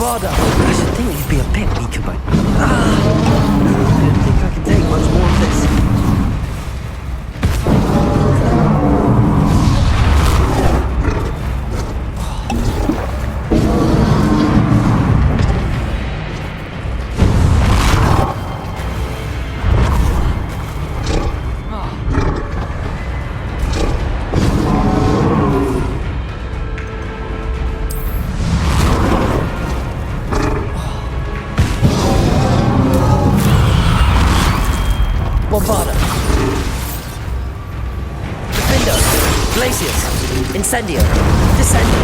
Bombarda! I should think he'd be a bit weaker, but... I don't think I can take much more of this. Bombarda. Defender. Glacius. Incendio. Descendo.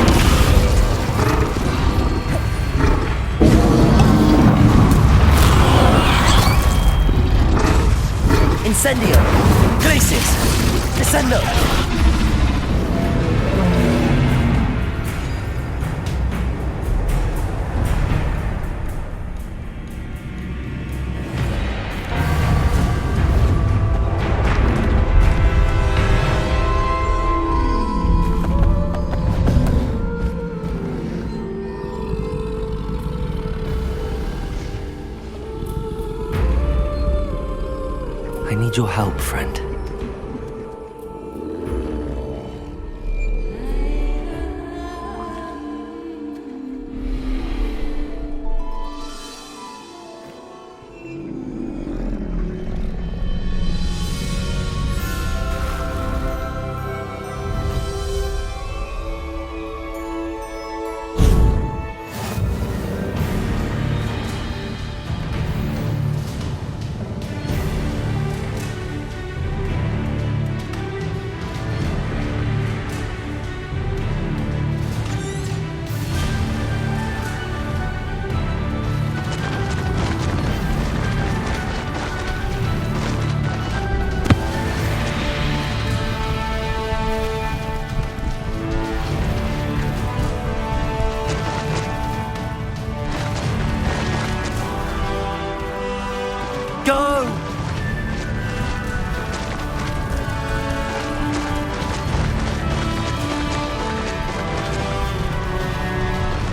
Incendio. Glacius. Descendo. I need your help, friend. Go!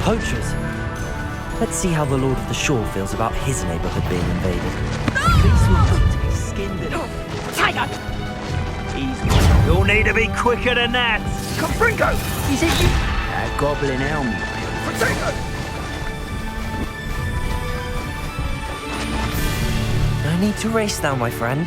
Poachers. Let's see how the Lord of the Shore feels about his neighborhood being invaded. These will need to be skinned and... Tiger! You'll need to be quicker than that. Confringo! Is it you? That goblin elm. Potato! No need to race now, my friend.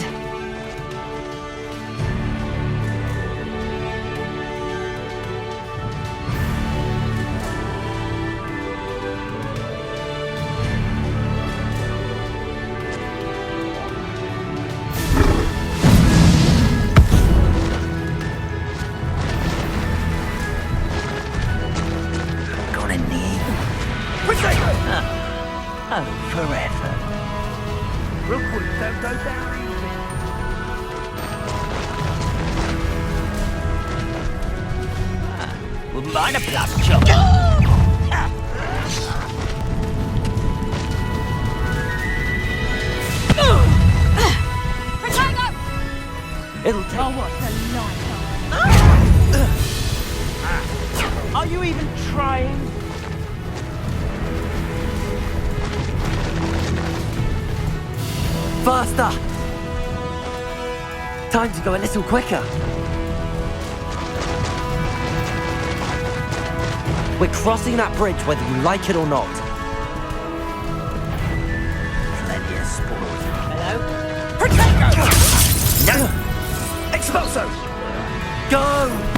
Gonna need. Potato! Oh, forever. Real quick, don't go down easy. Wouldn't mind a plus chop. It'll take... Oh, what a life. Are you even trying? Faster! Time to go a little quicker. We're crossing that bridge whether you like it or not. Plenty of spoils. Hello? Potato! No! Expulso! Go!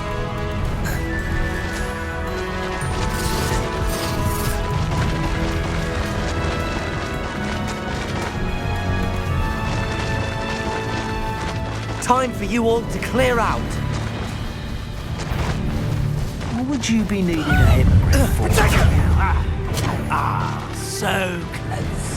Time for you all to clear out. What would you be needing a head for? Potato! So close.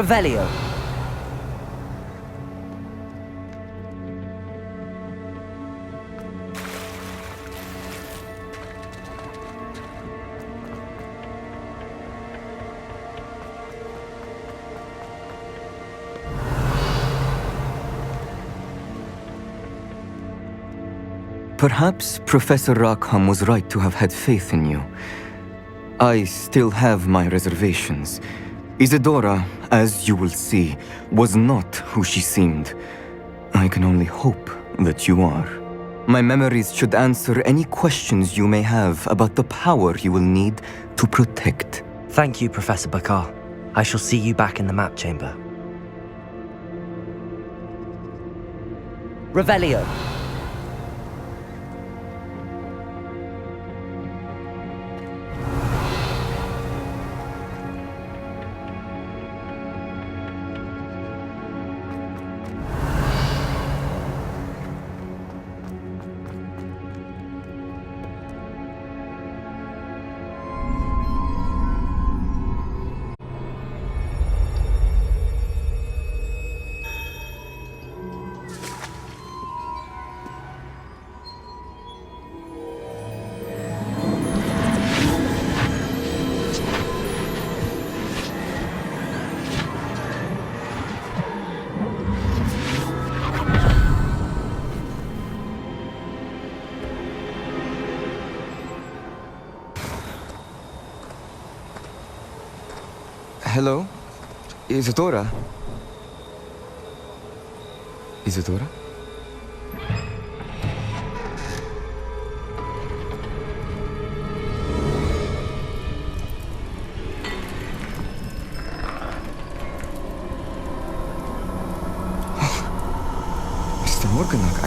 Revelio. Perhaps Professor Rackham was right to have had faith in you. I still have my reservations. Isadora, as you will see, was not who she seemed. I can only hope that you are. My memories should answer any questions you may have about the power you will need to protect. Thank you, Professor Bakar. I shall see you back in the map chamber. Revelio. Hello? Isadora? Isadora? Mr. Morganach,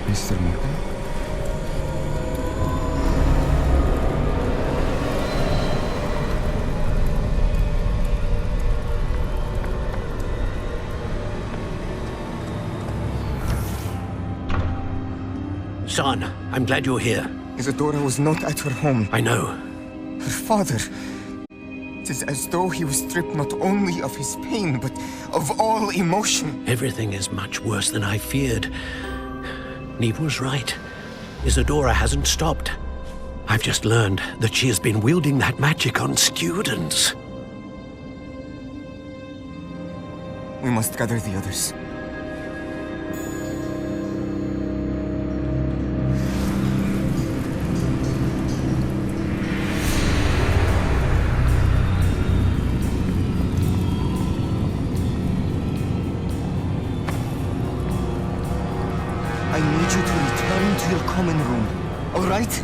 Mr. Morgan? Son, I'm glad you're here. Isadora was not at her home. I know. Her father. It is as though he was stripped not only of his pain, but of all emotion. Everything is much worse than I feared. Neve was right. Isadora hasn't stopped. I've just learned that she has been wielding that magic on students. We must gather the others. I need you to return to your common room, all right?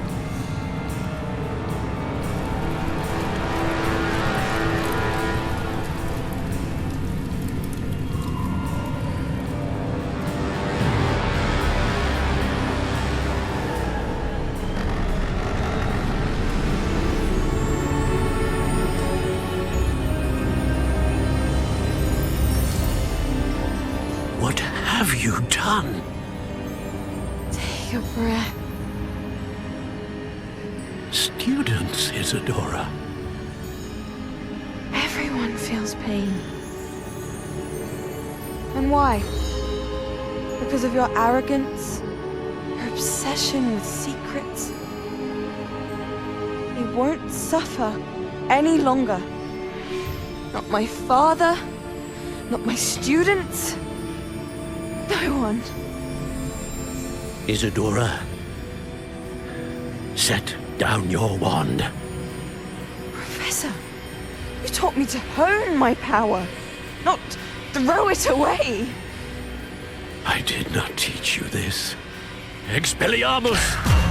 What have you done? Take a breath. Students, Isadora. Everyone feels pain. And why? Because of your arrogance? Your obsession with secrets? They won't suffer any longer. Not my father, not my students, no one. Isadora, set down your wand. Professor, you taught me to hone my power, not throw it away. I did not teach you this. Expelliarmus!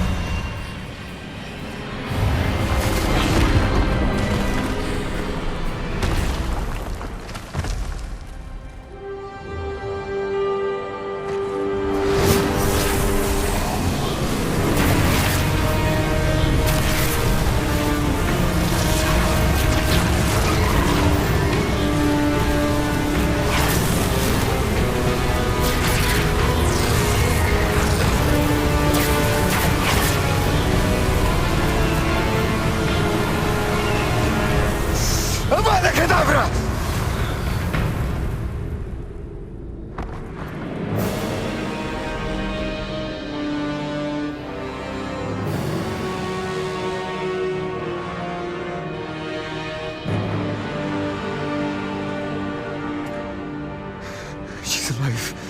Abra! She's alive.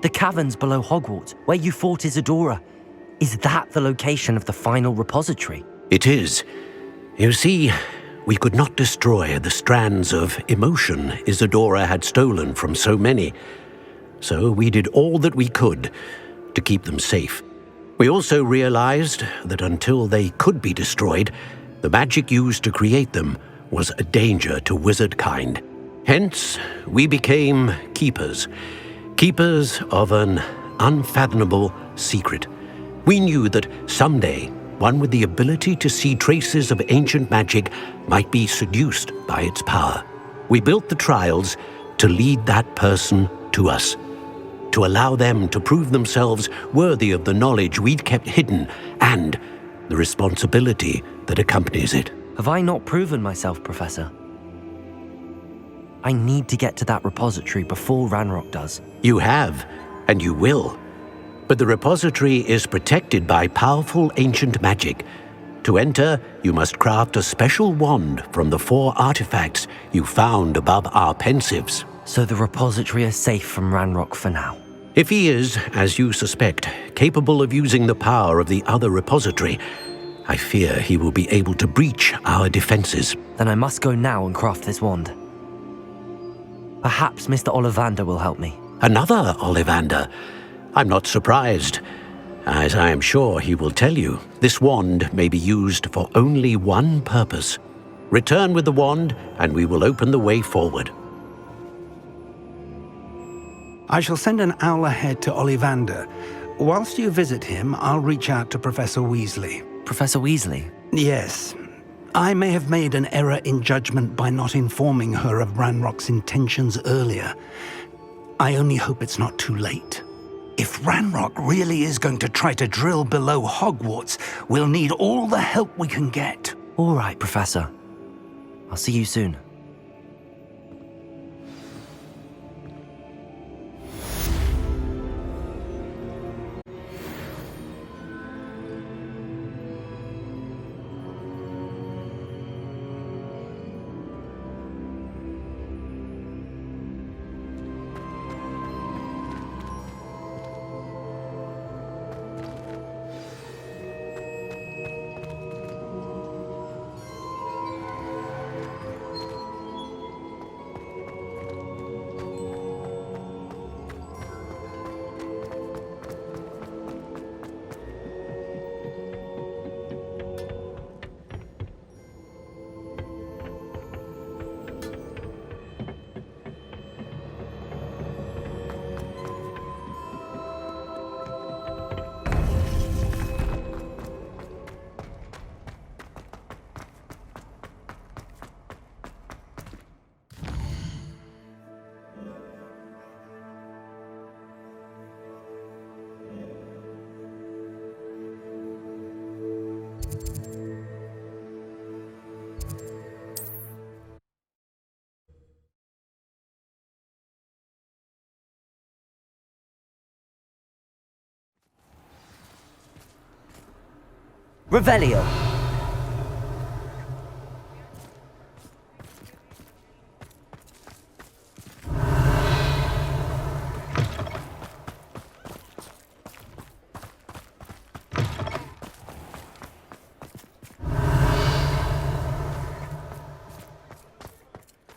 The caverns below Hogwarts, where you fought Isadora. Is that the location of the final repository? It is. You see, we could not destroy the strands of emotion Isadora had stolen from so many. So we did all that we could to keep them safe. We also realized that until they could be destroyed, the magic used to create them was a danger to wizard kind. Hence, we became keepers. Keepers of an unfathomable secret. We knew that someday, one with the ability to see traces of ancient magic might be seduced by its power. We built the trials to lead that person to us, to allow them to prove themselves worthy of the knowledge we'd kept hidden and the responsibility that accompanies it. Have I not proven myself, Professor? I need to get to that repository before Ranrock does. You have, and you will. But the repository is protected by powerful ancient magic. To enter, you must craft a special wand from the 4 artifacts you found above our pensives. So the repository is safe from Ranrock for now. If he is, as you suspect, capable of using the power of the other repository, I fear he will be able to breach our defenses. Then I must go now and craft this wand. Perhaps Mr. Ollivander will help me. Another Ollivander? I'm not surprised. As I am sure he will tell you, this wand may be used for only one purpose. Return with the wand, and we will open the way forward. I shall send an owl ahead to Ollivander. Whilst you visit him, I'll reach out to Professor Weasley. Professor Weasley? Yes. I may have made an error in judgment by not informing her of Ranrock's intentions earlier. I only hope it's not too late. If Ranrock really is going to try to drill below Hogwarts, we'll need all the help we can get. All right, Professor. I'll see you soon. Revelio.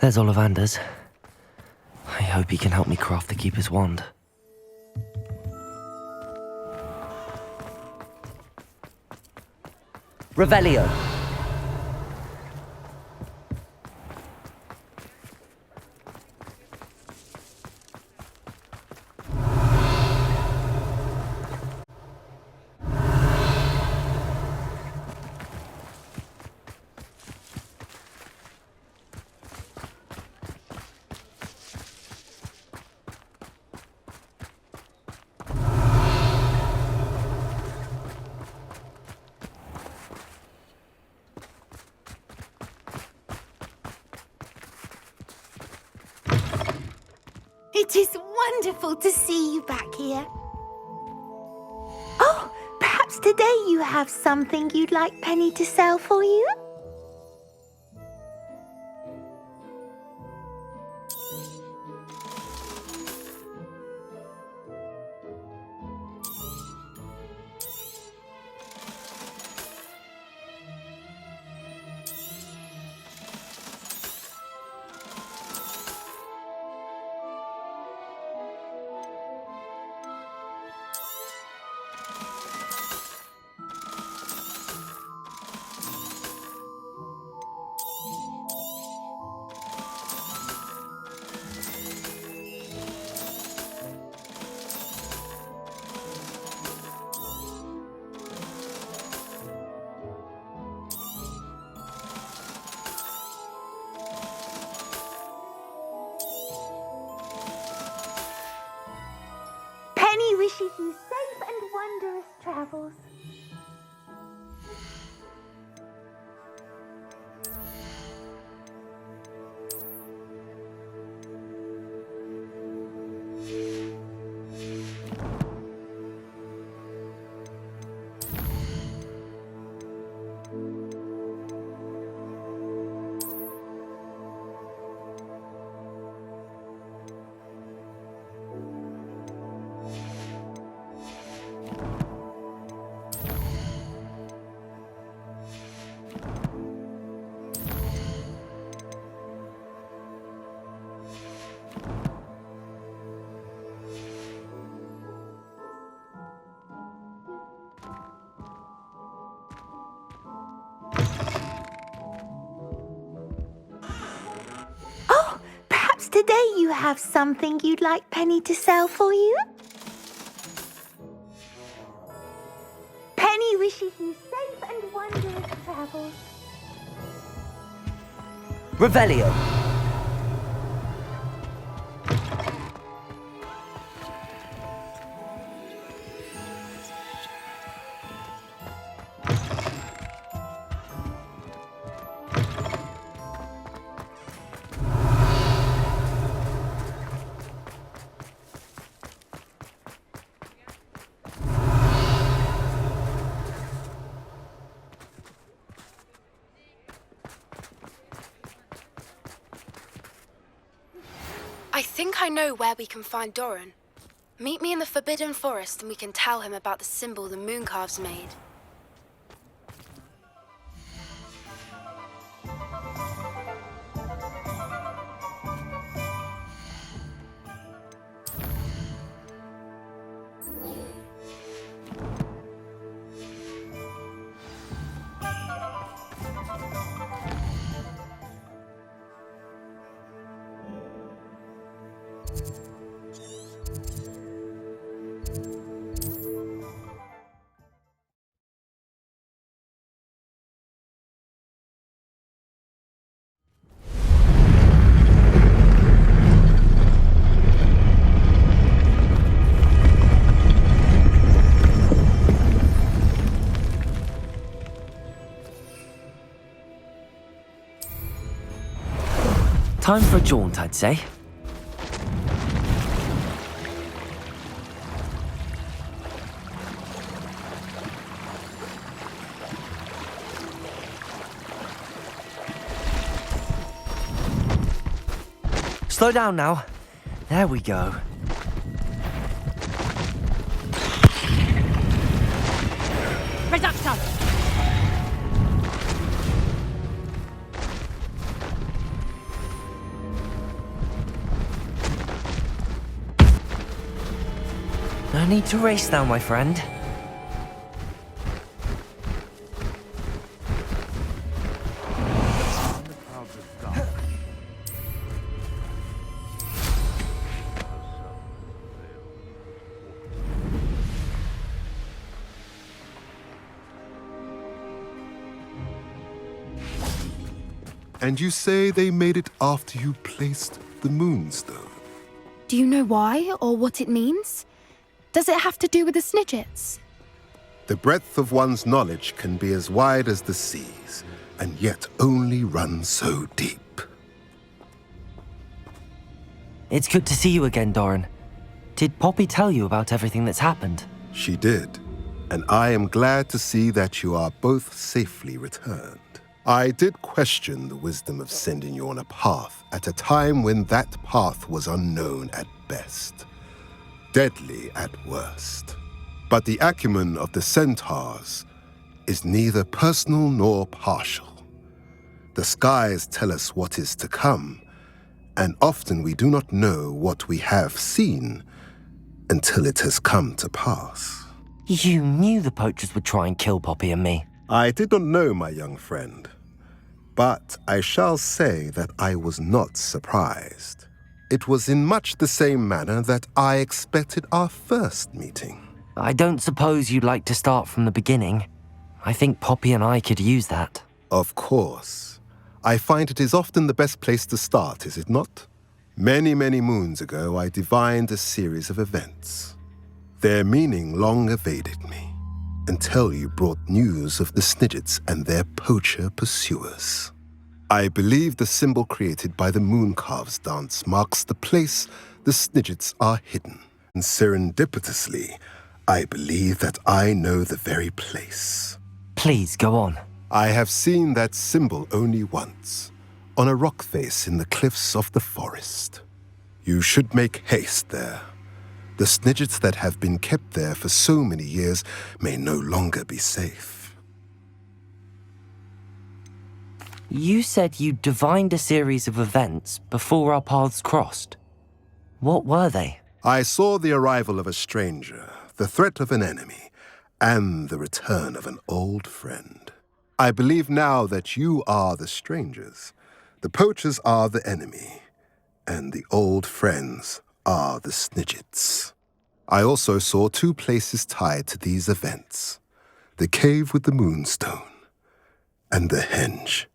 There's Ollivander's. I hope he can help me craft the Keeper's wand. Revelio! It is wonderful to see you back here. Oh, perhaps today you have something you'd like Penny to sell for you? Penny wishes you safe and wondrous travels. Today you have something you'd like Penny to sell for you? Penny wishes you safe and wondrous travels. Revelio! I think I know where we can find Doran. Meet me in the Forbidden Forest and we can tell him about the symbol the Mooncalves made. Time for a jaunt, I'd say. Slow down now. There we go. Reductor! need to race now, my friend. And you say they made it after you placed the Moonstone? Do you know why or what it means? Does it have to do with the Snidgets? The breadth of one's knowledge can be as wide as the seas, and yet only run so deep. It's good to see you again, Doran. Did Poppy tell you about everything that's happened? She did, and I am glad to see that you are both safely returned. I did question the wisdom of sending you on a path at a time when that path was unknown at best, deadly at worst. But the acumen of the centaurs is neither personal nor partial. The skies tell us what is to come, and often we do not know what we have seen until it has come to pass. You knew the poachers would try and kill Poppy and me. I did not know, my young friend, but I shall say that I was not surprised. It was in much the same manner that I expected our first meeting. I don't suppose you'd like to start from the beginning. I think Poppy and I could use that. Of course. I find it is often the best place to start, is it not? Many, many moons ago, I divined a series of events. Their meaning long evaded me, until you brought news of the Snidgets and their poacher pursuers. I believe the symbol created by the Mooncalves dance marks the place the Snidgets are hidden. And serendipitously, I believe that I know the very place. Please, go on. I have seen that symbol only once, on a rock face in the cliffs of the forest. You should make haste there. The Snidgets that have been kept there for so many years may no longer be safe. You said you divined a series of events before our paths crossed. What were they? I saw the arrival of a stranger, the threat of an enemy, and the return of an old friend. I believe now that you are the strangers, the poachers are the enemy, and the old friends are the Snidgets. I also saw two places tied to these events, the cave with the Moonstone and the henge.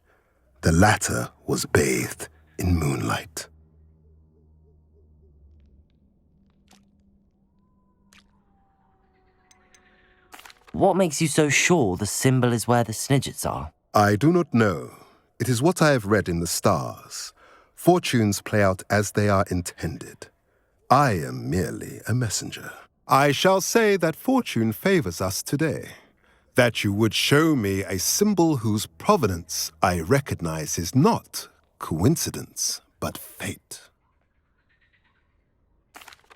The latter was bathed in moonlight. What makes you so sure the symbol is where the Snidgets are? I do not know. It is what I have read in the stars. Fortunes play out as they are intended. I am merely a messenger. I shall say that fortune favors us today. That you would show me a symbol whose provenance I recognize is not coincidence, but fate.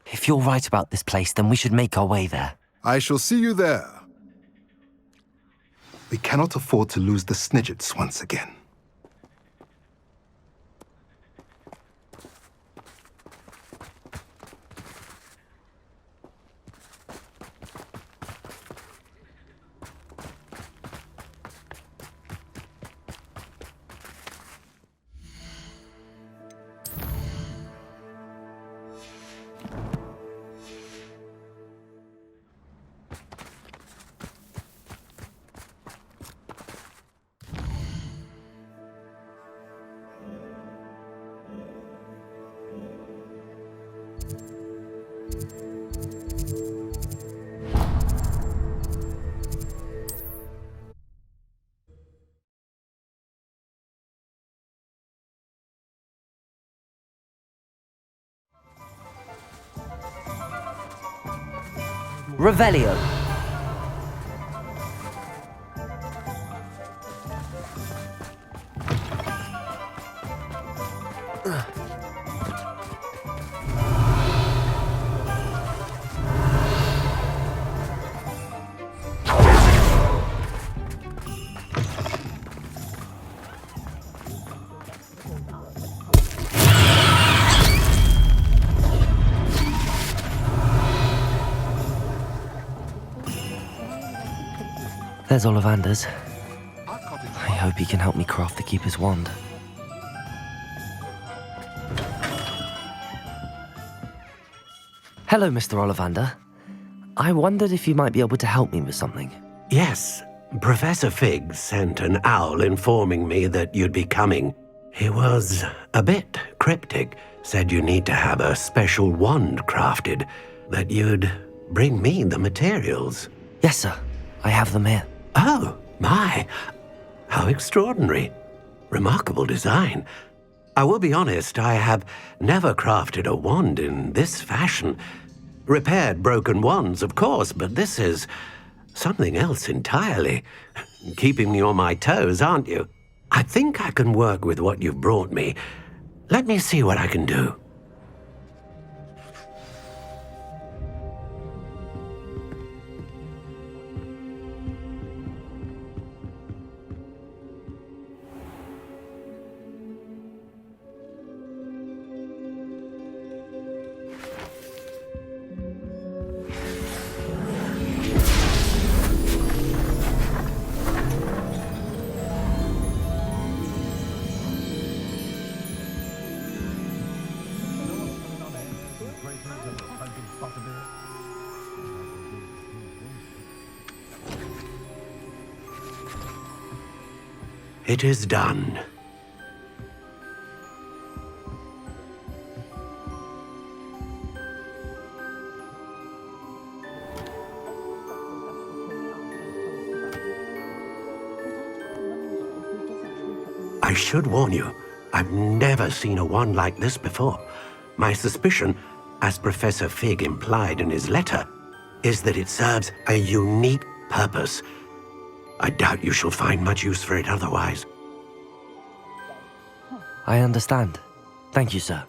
If you're right about this place, then we should make our way there. I shall see you there. We cannot afford to lose the Snidgets once again. Revelio. There's Ollivander's. I hope he can help me craft the Keeper's wand. Hello, Mr. Ollivander. I wondered if you might be able to help me with something. Yes, Professor Fig sent an owl informing me that you'd be coming. He was a bit cryptic, said you need to have a special wand crafted, that you'd bring me the materials. Yes, sir. I have them here. Oh, my. How extraordinary. Remarkable design. I will be honest, I have never crafted a wand in this fashion. Repaired broken wands, of course, but this is something else entirely. Keeping me on my toes, aren't you? I think I can work with what you've brought me. Let me see what I can do. It is done. I should warn you, I've never seen a wand like this before. My suspicion, as Professor Fig implied in his letter, is that it serves a unique purpose. I doubt you shall find much use for it otherwise. I understand. Thank you, sir.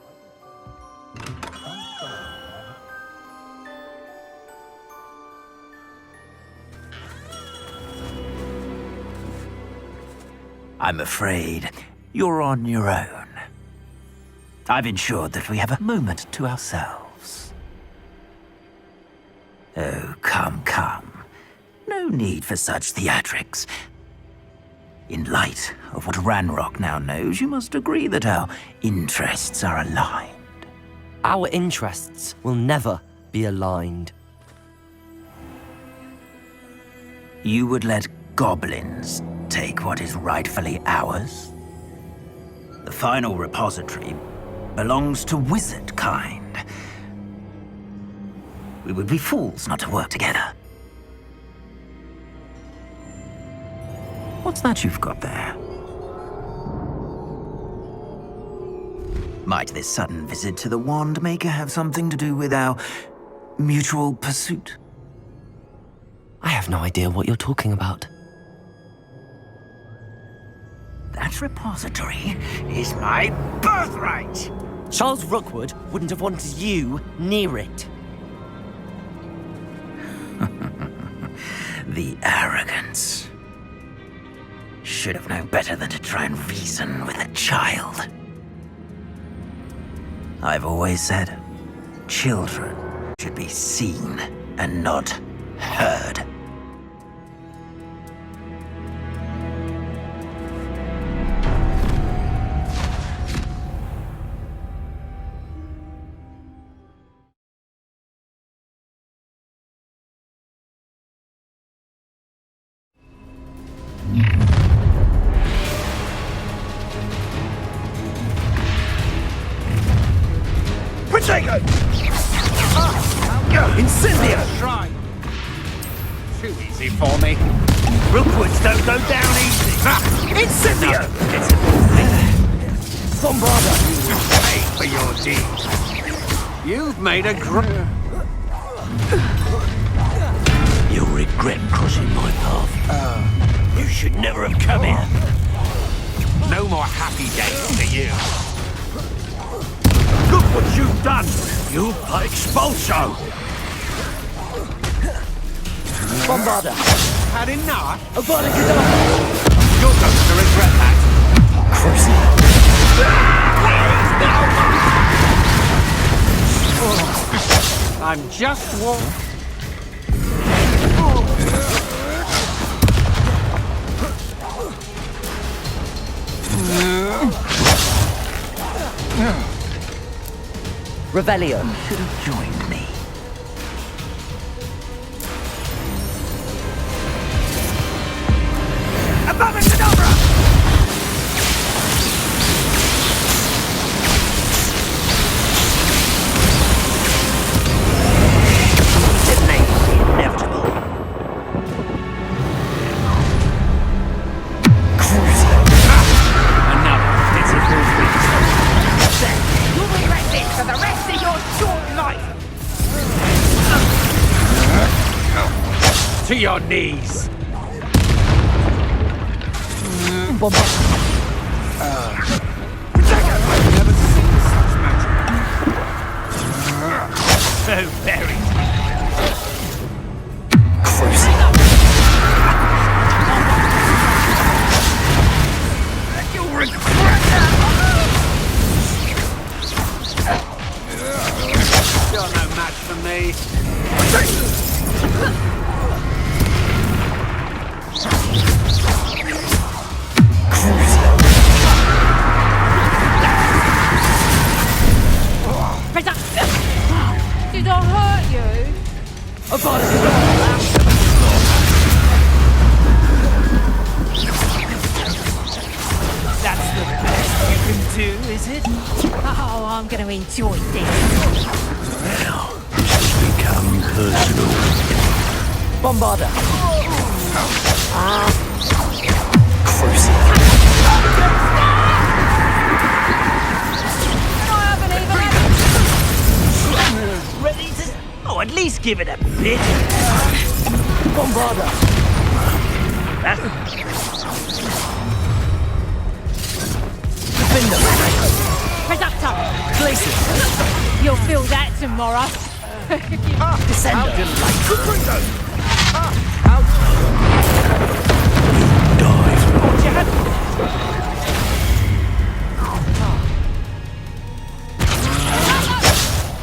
I'm afraid you're on your own. I've ensured that we have a moment to ourselves. Oh, come, come. No need for such theatrics. In light of what Ranrock now knows, you must agree that our interests are aligned. Our interests will never be aligned. You would let goblins take what is rightfully ours? The final repository belongs to wizard kind. We would be fools not to work together. What's that you've got there? Might this sudden visit to the Wand Maker have something to do with our mutual pursuit? I have no idea what you're talking about. That repository is my birthright! Charles Rookwood wouldn't have wanted you near it. The arrogance. Should have known better than to try and reason with a child. I've always said, children should be seen and not heard. Incendia! Try. Too easy for me. Rookwoods don't go down easy. Incendia! Bombarda! You pay for your deeds. You've made a You'll regret crossing my path. You should never have come here. No more happy days for you. Look what you've done! You expulso! Bombarda! Had enough? Avada Kedavra! You're going to regret that. I'm just Revelio. You should have joined me. Abracadabra! Detonate the inevitable. Another pitiful beast. You'll regret this for the rest of your short life! To your knees. I've never seen such magic. So very. You'll regret that. You're no match for me. Did I hurt you? That's the best you can do, is it? Oh, I'm going to enjoy this. Now, this has become personal. Bombarda. Ready to... Oh, at least give it a bit. Bombarda. Defender. Reductor, Glacier. you'll feel that tomorrow. Descender.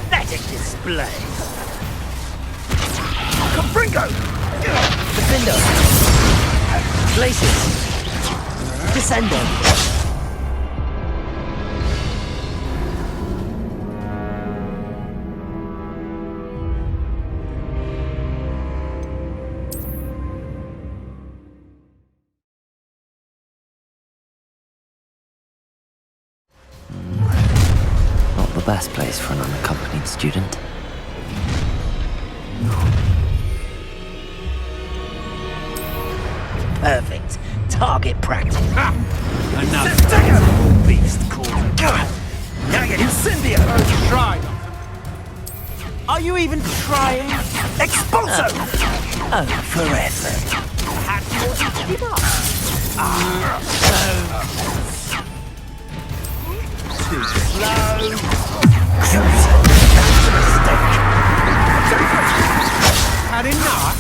Pathetic display. Confringo! Defender. Glacier. Descender. Not the best place for an unaccompanied student. Perfect. Target practice. Another pitiful beast called. Now you Incendio! Try. Are you even trying? Expulso! Oh, for effort. Had you ought to give up. Too slow. That's a mistake. Had enough?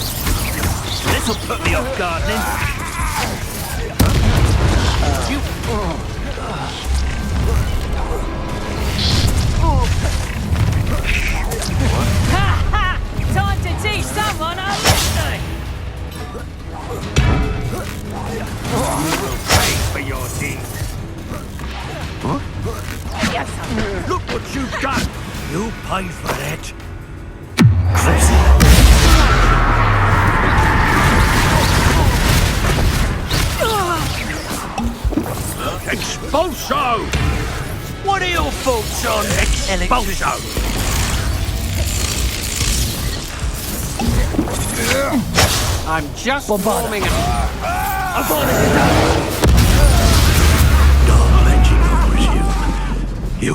This'll put me off gardening. Time to teach someone a lesson. Pay for your deeds. Look what you've done. You pay for it. Expulso! What are your thoughts on Expulso? I'm just warming up. Dark magic, I presume. You.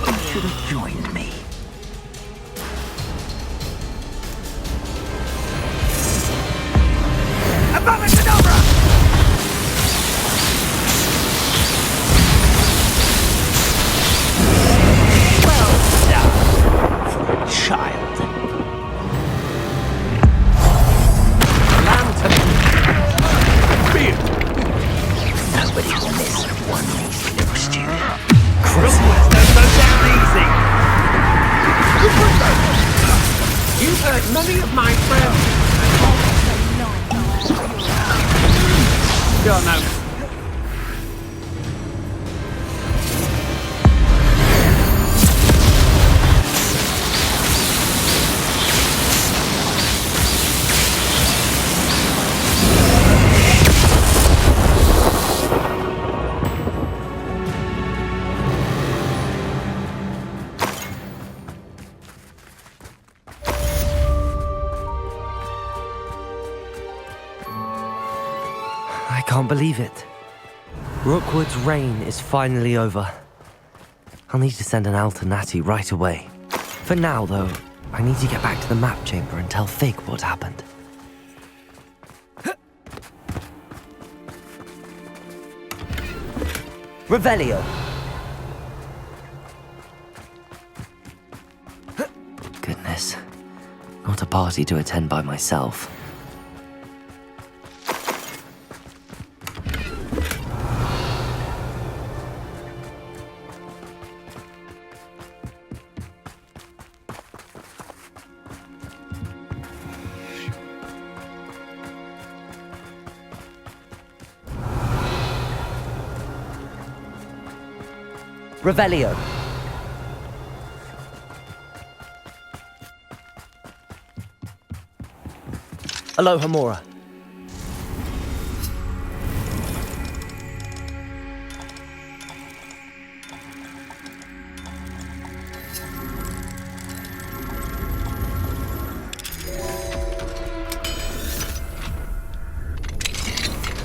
You should have joined me. Abracadabra! Well done for a child. Lantern. Beard. Nobody will miss one least little student. Rookwards don't go down easy. many of my friends. Sure, no. I can't believe it. Rookwood's reign is finally over. I'll need to send an Alternati right away. For now, though, I need to get back to the map chamber and tell Fig what happened. Revelio! Goodness. Not a party to attend by myself. Revelio. Aloha Mora.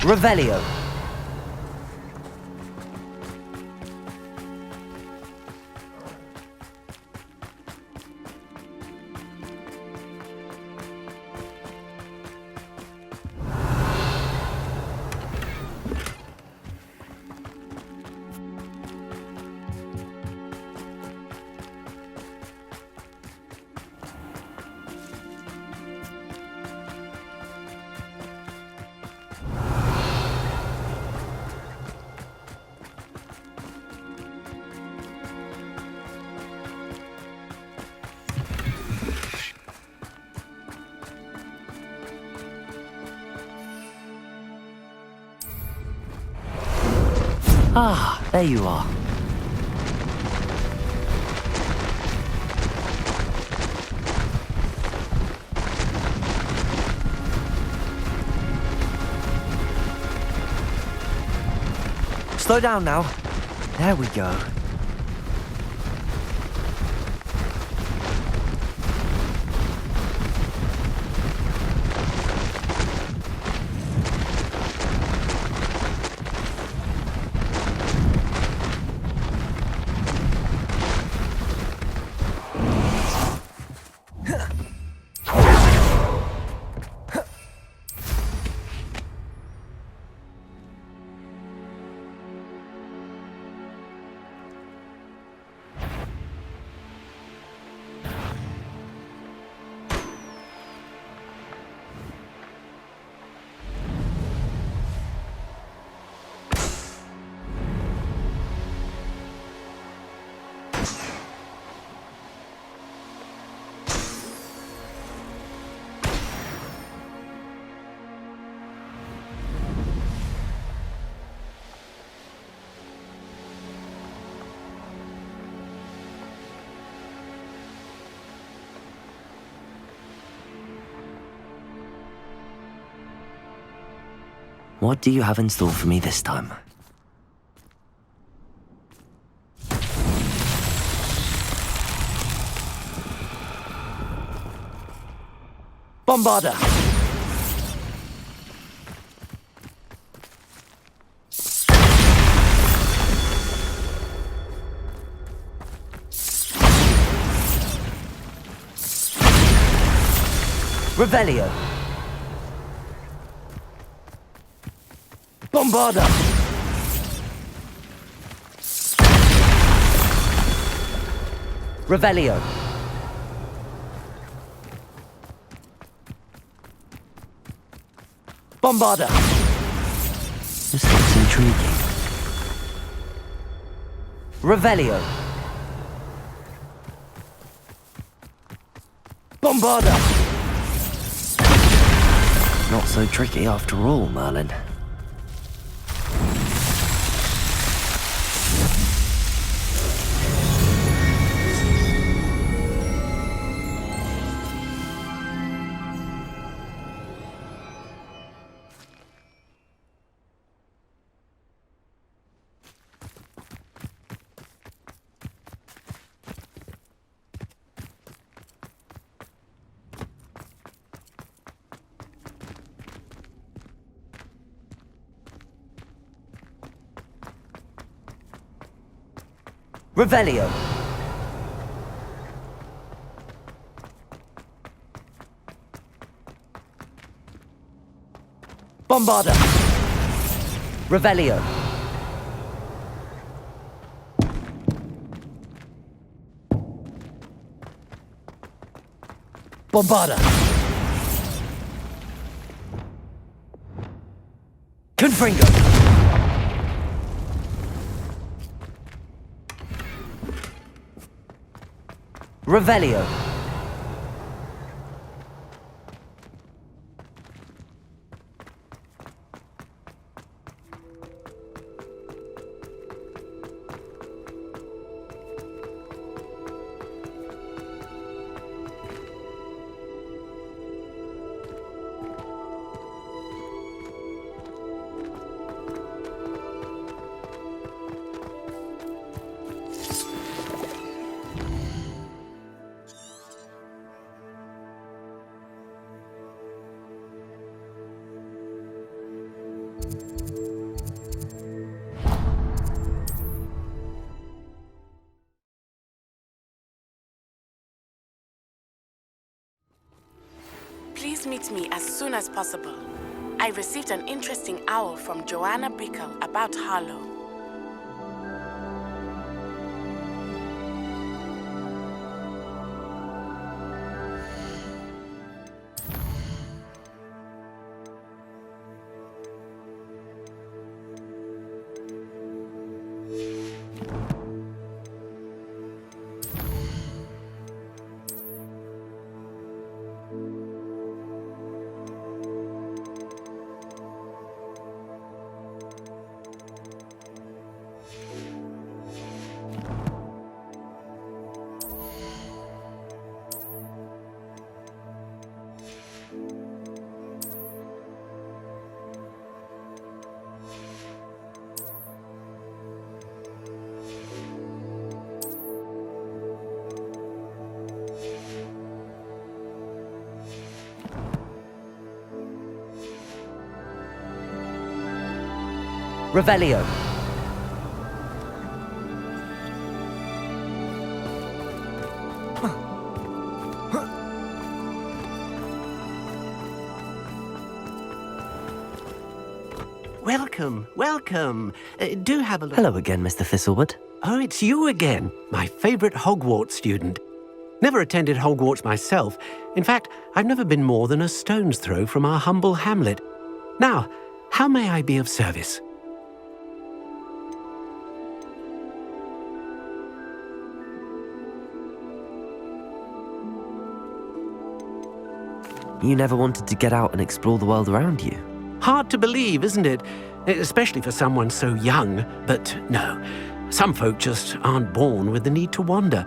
Revelio. Ah, there you are. Slow down now. There we go. What do you have in store for me this time? Bombarder! Revelio! Bombarder! Revelio! Bombarder! This looks intriguing. Revelio! Bombarder! Not so tricky after all, Merlin. Revelio. Bombarda. Revelio. Bombarda. Confringo. Revelio. Please meet me as soon as possible. I received an interesting owl from Joanna Brickell about Harlow. Revelio. Welcome, welcome. Do have a look. Hello again, Mr. Thistlewood. Oh, it's you again, my favorite Hogwarts student. Never attended Hogwarts myself. In fact, I've never been more than a stone's throw from our humble hamlet. Now, how may I be of service? You never wanted to get out and explore the world around you. Hard to believe, isn't it? Especially for someone so young. But no, some folk just aren't born with the need to wander.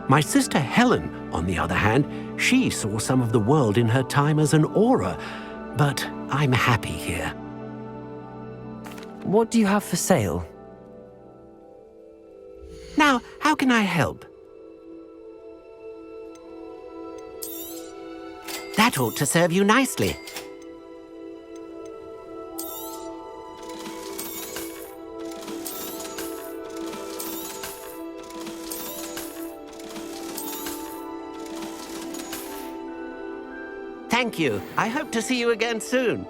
My sister Helen, on the other hand, she saw some of the world in her time as an aura. But I'm happy here. What do you have for sale? Now, how can I help? That ought to serve you nicely. Thank you. I hope to see you again soon.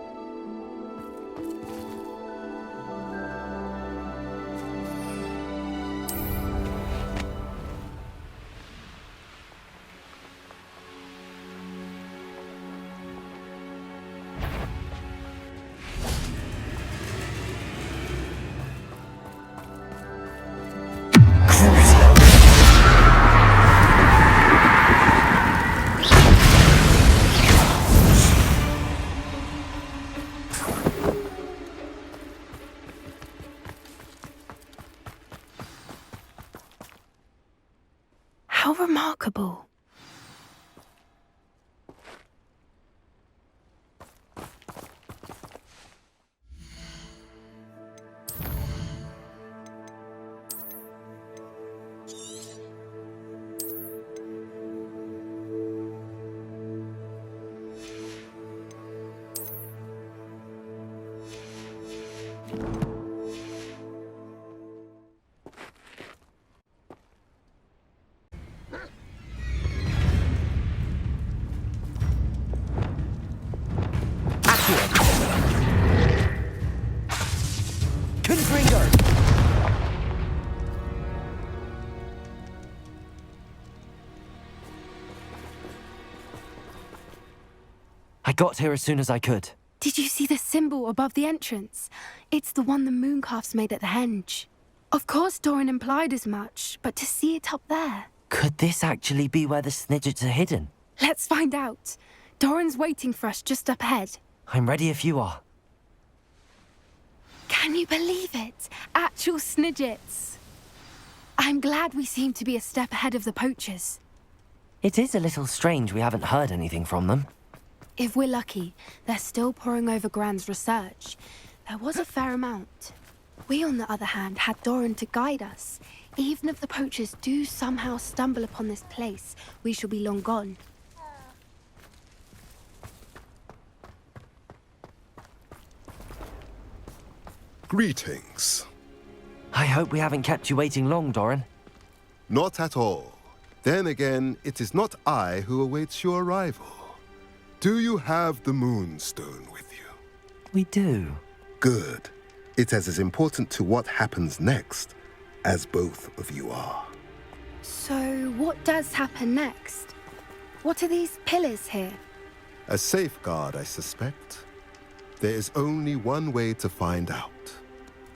remarkable. I got here as soon as I could. Did you see the symbol above the entrance? It's the one the mooncalfs made at the henge. Of course Doran implied as much, but to see it up there... Could this actually be where the Snidgets are hidden? Let's find out. Doran's waiting for us just up ahead. I'm ready if you are. Can you believe it? Actual Snidgets. I'm glad we seem to be a step ahead of the poachers. It is a little strange we haven't heard anything from them. If we're lucky, they're still poring over Gran's research. There was a fair amount. We, on the other hand, had Doran to guide us. Even if the poachers do somehow stumble upon this place, we shall be long gone. Greetings. I hope we haven't kept you waiting long, Doran. Not at all. Then again, it is not I who awaits your arrival. Do you have the Moonstone with you? We do. Good. It is as important to what happens next as both of you are. So, what does happen next? What are these pillars here? A safeguard, I suspect. There is only one way to find out.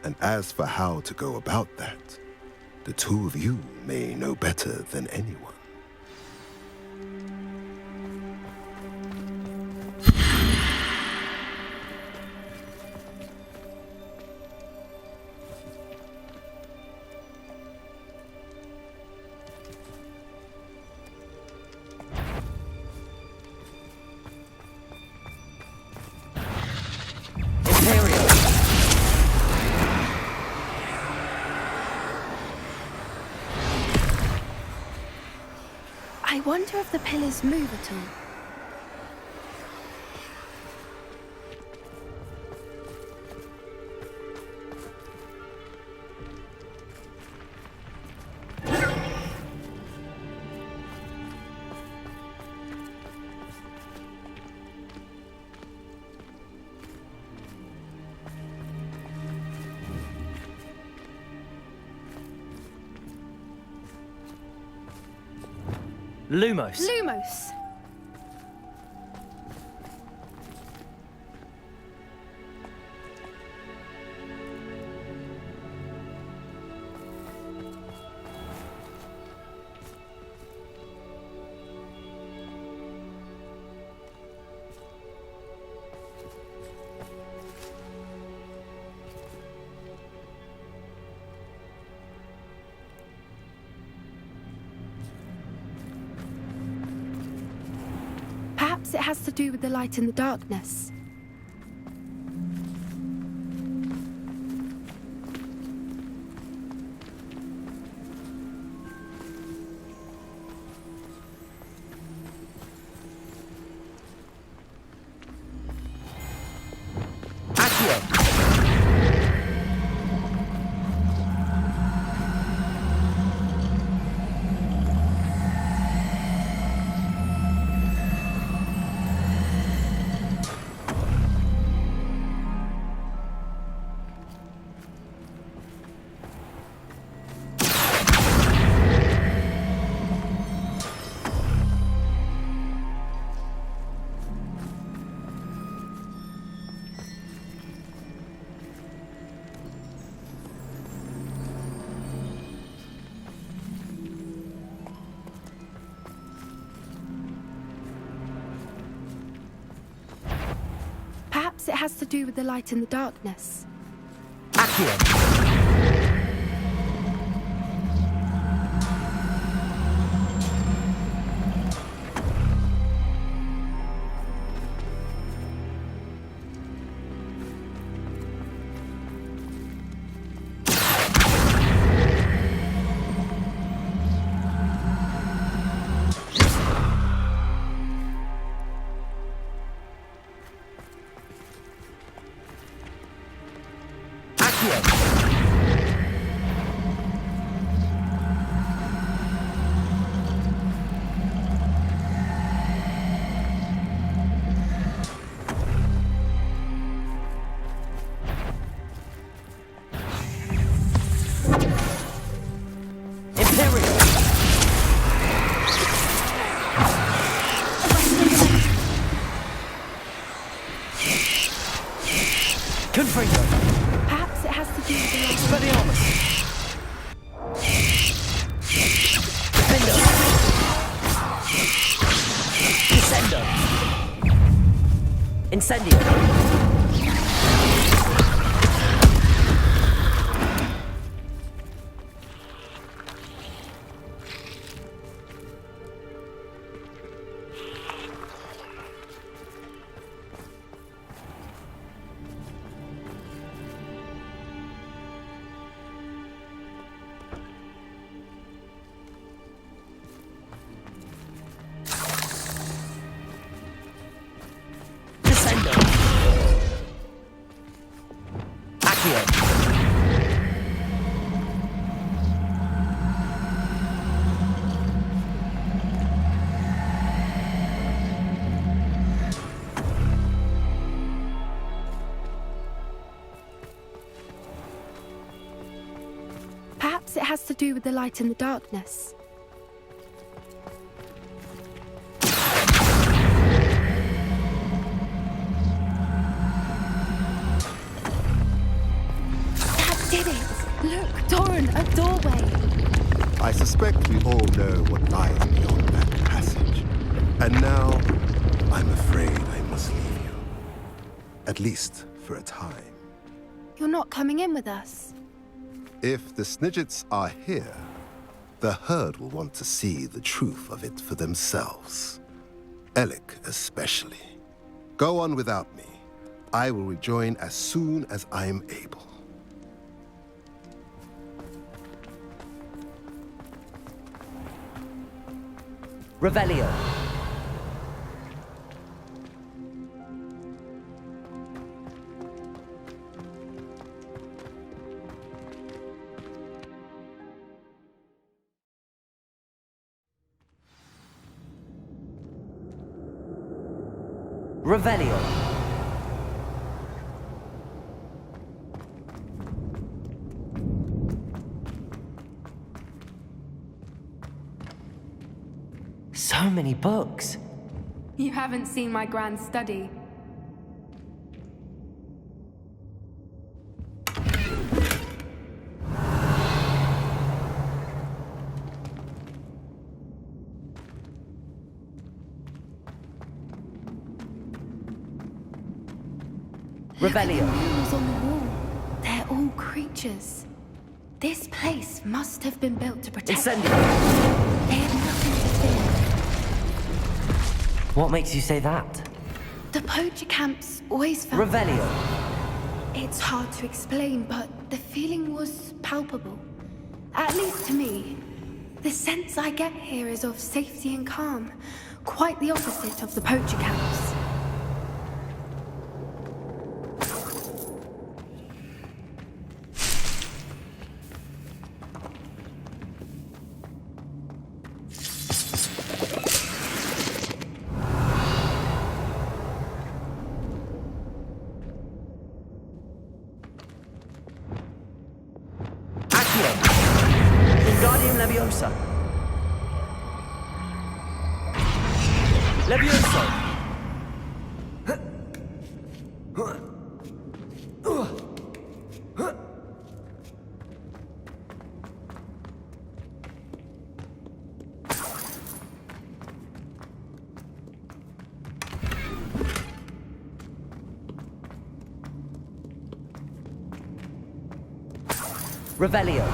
And as for how to go about that, the two of you may know better than anyone. I wonder if the pillars move at all. Lumos. Lumos! Perhaps it has to do with the light in the darkness. Perhaps it has to do with the light in the darkness. Perhaps it has to do with the Expelliarmus! Defender! Descendo! Incendio! Perhaps it has to do with the light and the darkness. That did it! Look, Doran, a doorway! I suspect we all know what lies beyond that passage. And now, I'm afraid I must leave you. At least for a time. You're not coming in with us. If the Snidgets are here, the herd will want to see the truth of it for themselves. Alec especially. Go on without me. I will rejoin as soon as I am able. Revelio. Revelio. So many books. You haven't seen my grand study. Revelio. Murals on the wall. They're all creatures. This place must have been built to protect them. Incendio. They had nothing to fear. What makes you say that? The poacher camps always felt... Revelio. It's hard to explain, but the feeling was palpable. At least to me. The sense I get here is of safety and calm. Quite the opposite of the poacher camps. Wingardium Leviosa. Levioso. Revelio.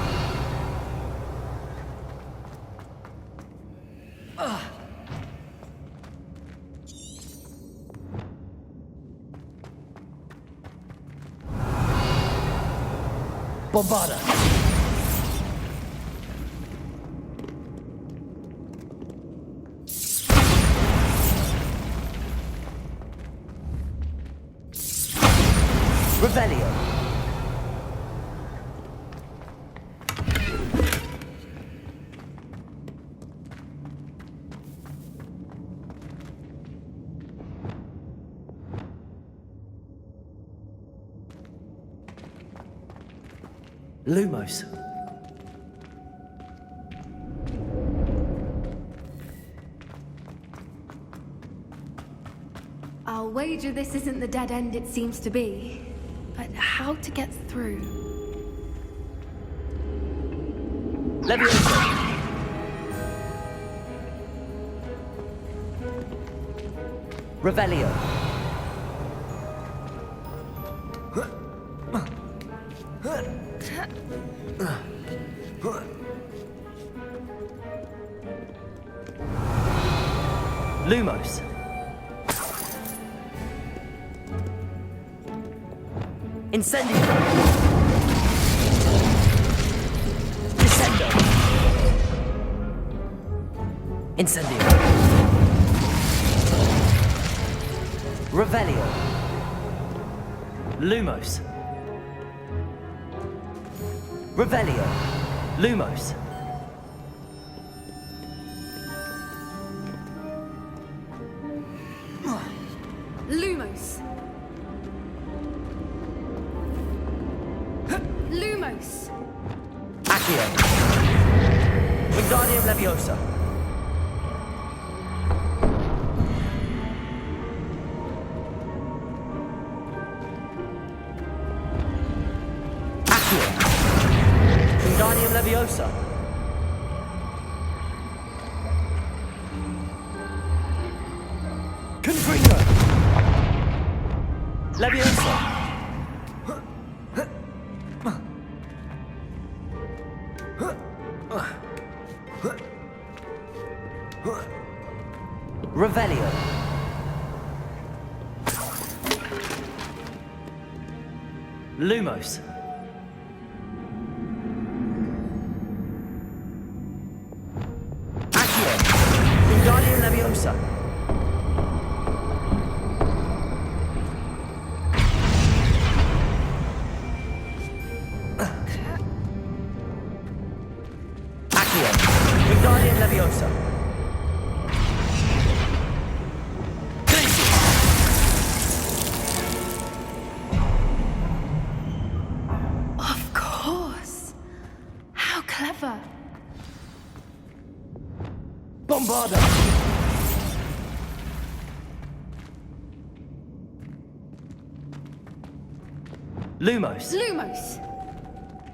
Bombarda. Revelio. Lumos. I'll wager this isn't the dead end it seems to be. But how to get through? Leviosa. Revelio. Lumos. Incendio. Descendo. Incendio. Revelio. Lumos. Revelio. Lumos. Lumos. Lumos. Accio. Wingardium Leviosa. Accio. Wingardium Leviosa. Confringo. Leviosa. Revelio. Lumos. Accio. Wingardium Leviosa. Accio. Wingardium Leviosa. Of course. How clever. Bombarda. Lumos. Lumos.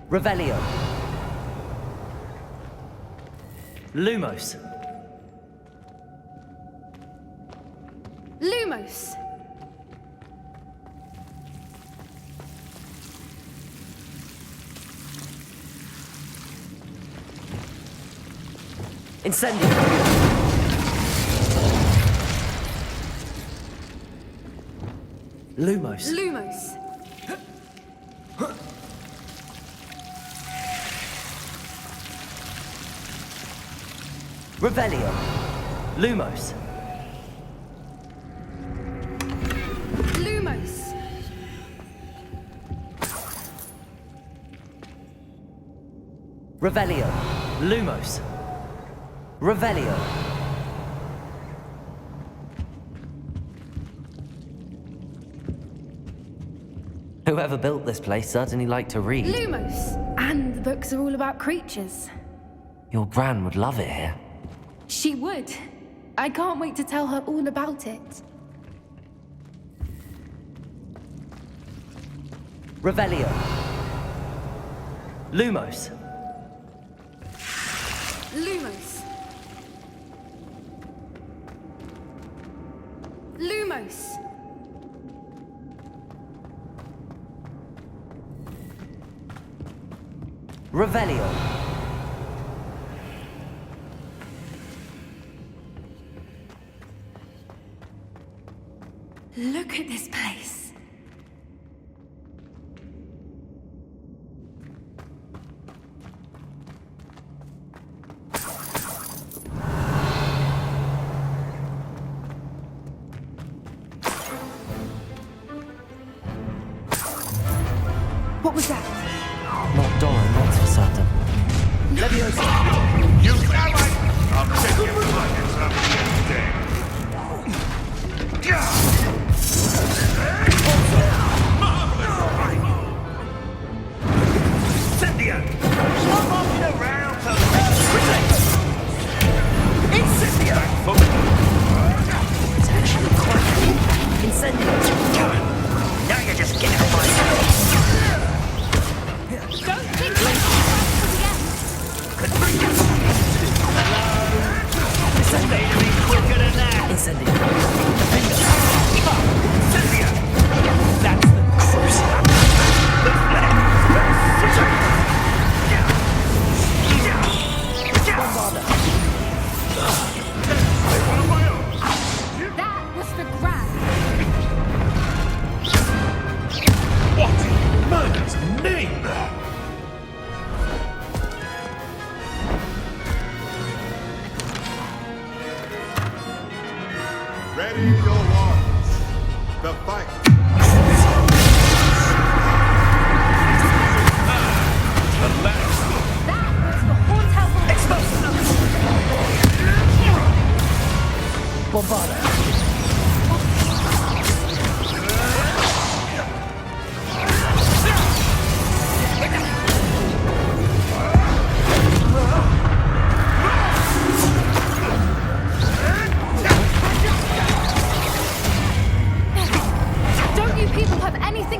Revelio. Lumos. Lumos. Incendio. Lumos. Lumos. Revelio. Lumos. Lumos. Revelio. Lumos. Revelio. Whoever built this place certainly liked to read. Lumos. And the books are all about creatures. Your Gran would love it here. She would. I can't wait to tell her all about it. Revelio. Lumos. Lumos. Lumos. Revelio. Look at this place. What was that? Not Doran, that's for certain. Leviosa. You allied! I'll take your buckets up the end. Incendio!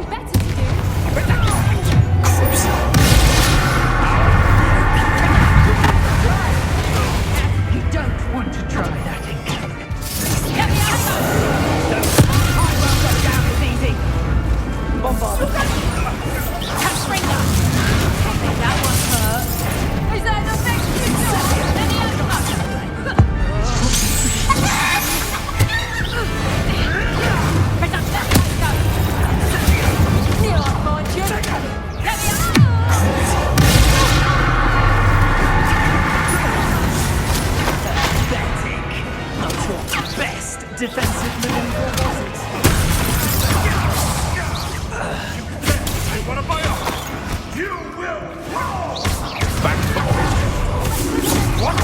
nothing better to do. You don't want to try that again. Get me out! I won't go down as easy. Bombard. Catch Springer! I think that one hurt. Is that the next picture? Any Neil, I'll find you. Get me out! Pathetic. Not your best defensive maneuver, was it? Hey, what about you? You will fall! Back to the What?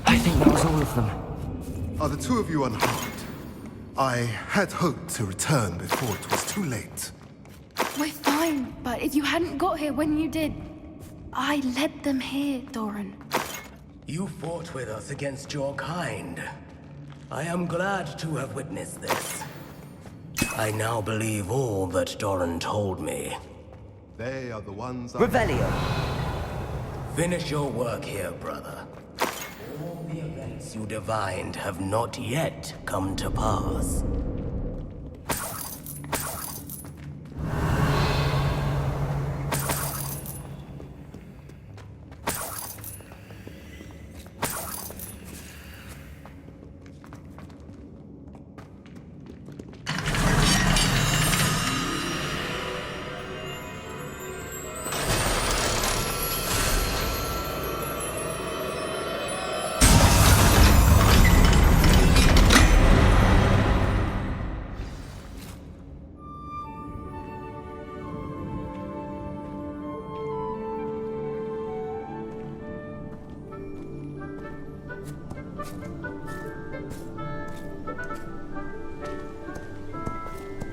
I think that was all of them. Are the two of you unharmed? I had hoped to return before it was too late. We're fine, but if you hadn't got here when you did, I led them here, Doran. You fought with us against your kind. I am glad to have witnessed this. I now believe all that Doran told me. They are the ones Revelio. Finish your work here, brother. All the events you divined have not yet come to pass.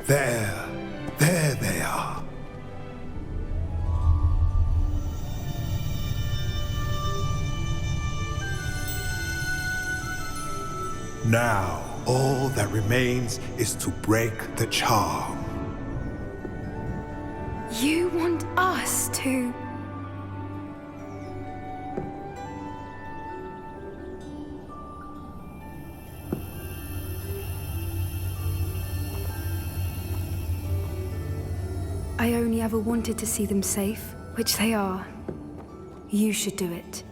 There they are. Now, all that remains is to break the charm. You want us to... I only ever wanted to see them safe, which they are. You should do it.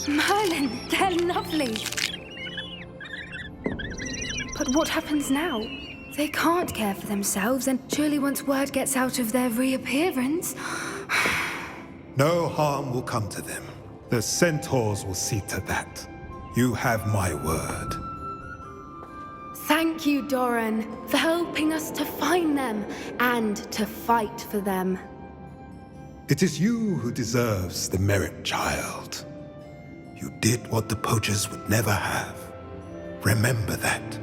Merlin, they're lovely. But what happens now? They can't care for themselves, and surely once word gets out of their reappearance... No harm will come to them. The centaurs will see to that. You have my word. Thank you, Doran, for helping us to find them and to fight for them. It is you who deserves the merit, child. You did what the poachers would never have. Remember that.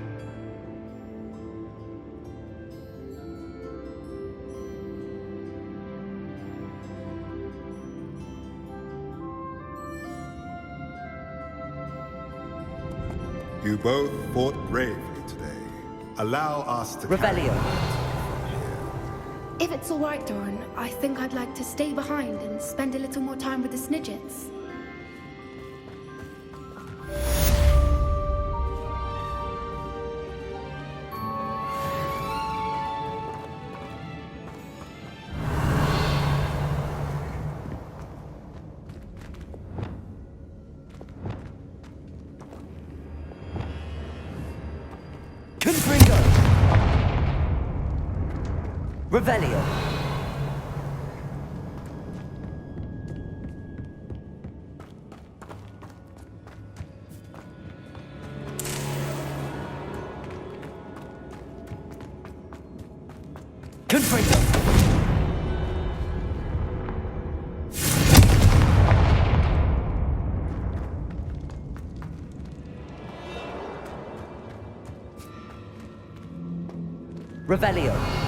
You both fought bravely today. Allow us to Revelio. If it's all right, Doran, I think I'd like to stay behind and spend a little more time with the Snidgets. Revelio. Confringo. Revelio.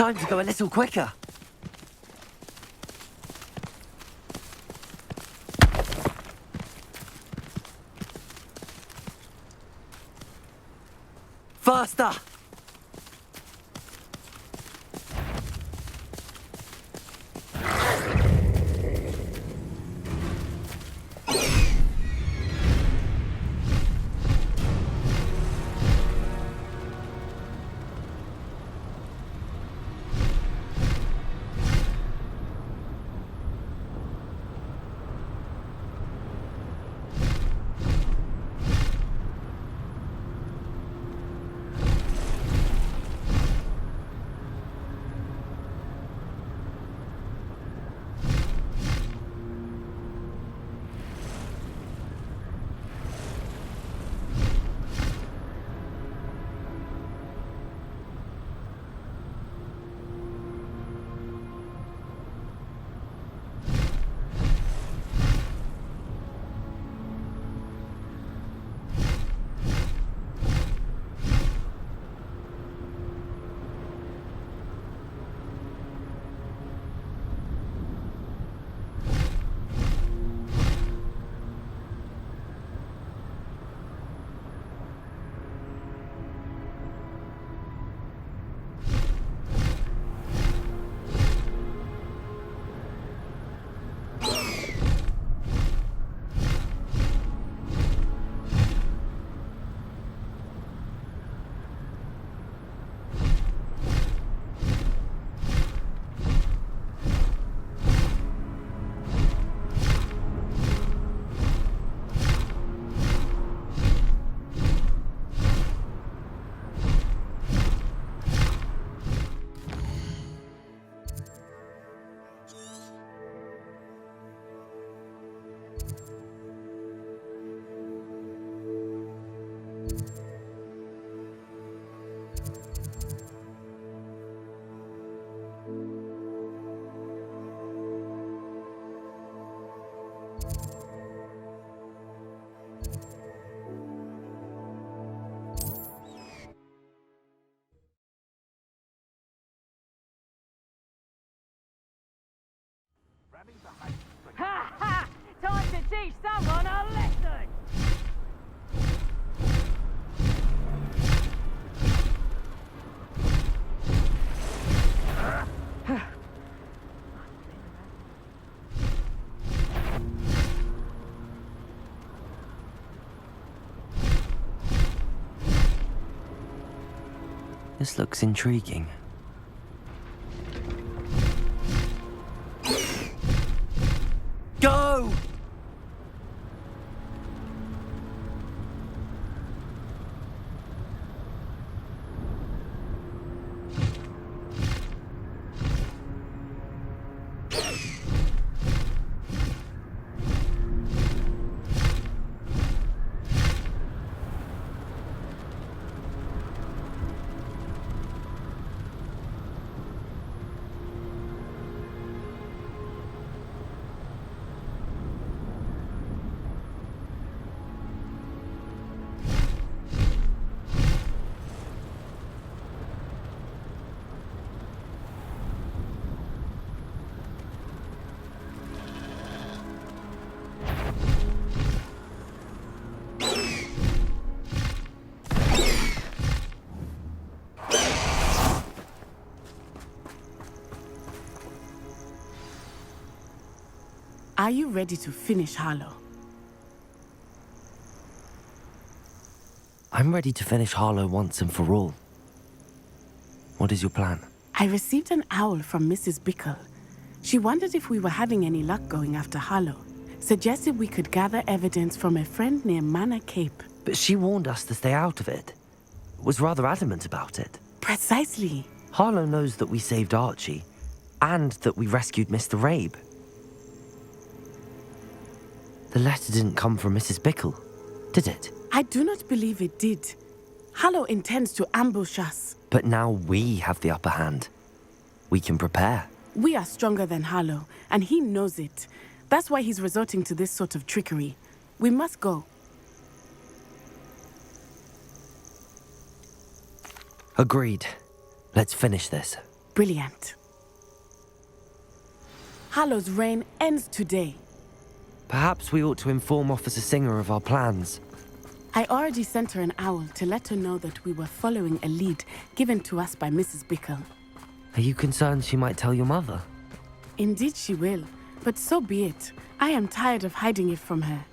Time to go a little quicker. Faster! Ha ha! Time to teach someone a lesson! This looks intriguing. Go! Are you ready to finish Harlow? I'm ready to finish Harlow once and for all. What is your plan? I received an owl from Mrs. Bickle. She wondered if we were having any luck going after Harlow. Suggested we could gather evidence from a friend near Manor Cape. But she warned us to stay out of it. Was rather adamant about it. Precisely. Harlow knows that we saved Archie, and that we rescued Mr. Rabe. The letter didn't come from Mrs. Bickle, did it? I do not believe it did. Harlow intends to ambush us. But now we have the upper hand. We can prepare. We are stronger than Harlow, and he knows it. That's why he's resorting to this sort of trickery. We must go. Agreed. Let's finish this. Brilliant. Harlow's reign ends today. Perhaps we ought to inform Officer Singer of our plans. I already sent her an owl to let her know that we were following a lead given to us by Mrs. Bickle. Are you concerned she might tell your mother? Indeed she will, but so be it. I am tired of hiding it from her.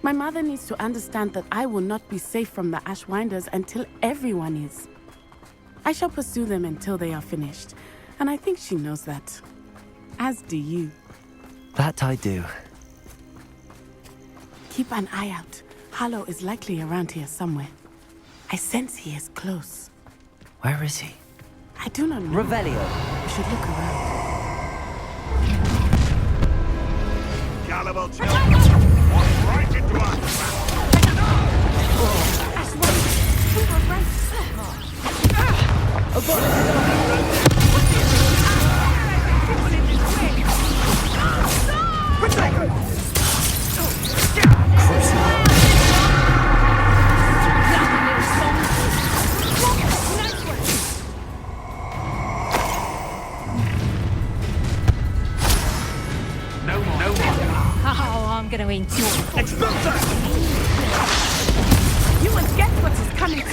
My mother needs to understand that I will not be safe from the Ashwinders until everyone is. I shall pursue them until they are finished, and I think she knows that. As do you. That I do. Keep an eye out. Harlow is likely around here somewhere. I sense he is close. Where is he? I do not know. Revelio. We should look around. Gullible children! Walk right into our I'm gonna eat you. Expulsor! You will get what is coming to you.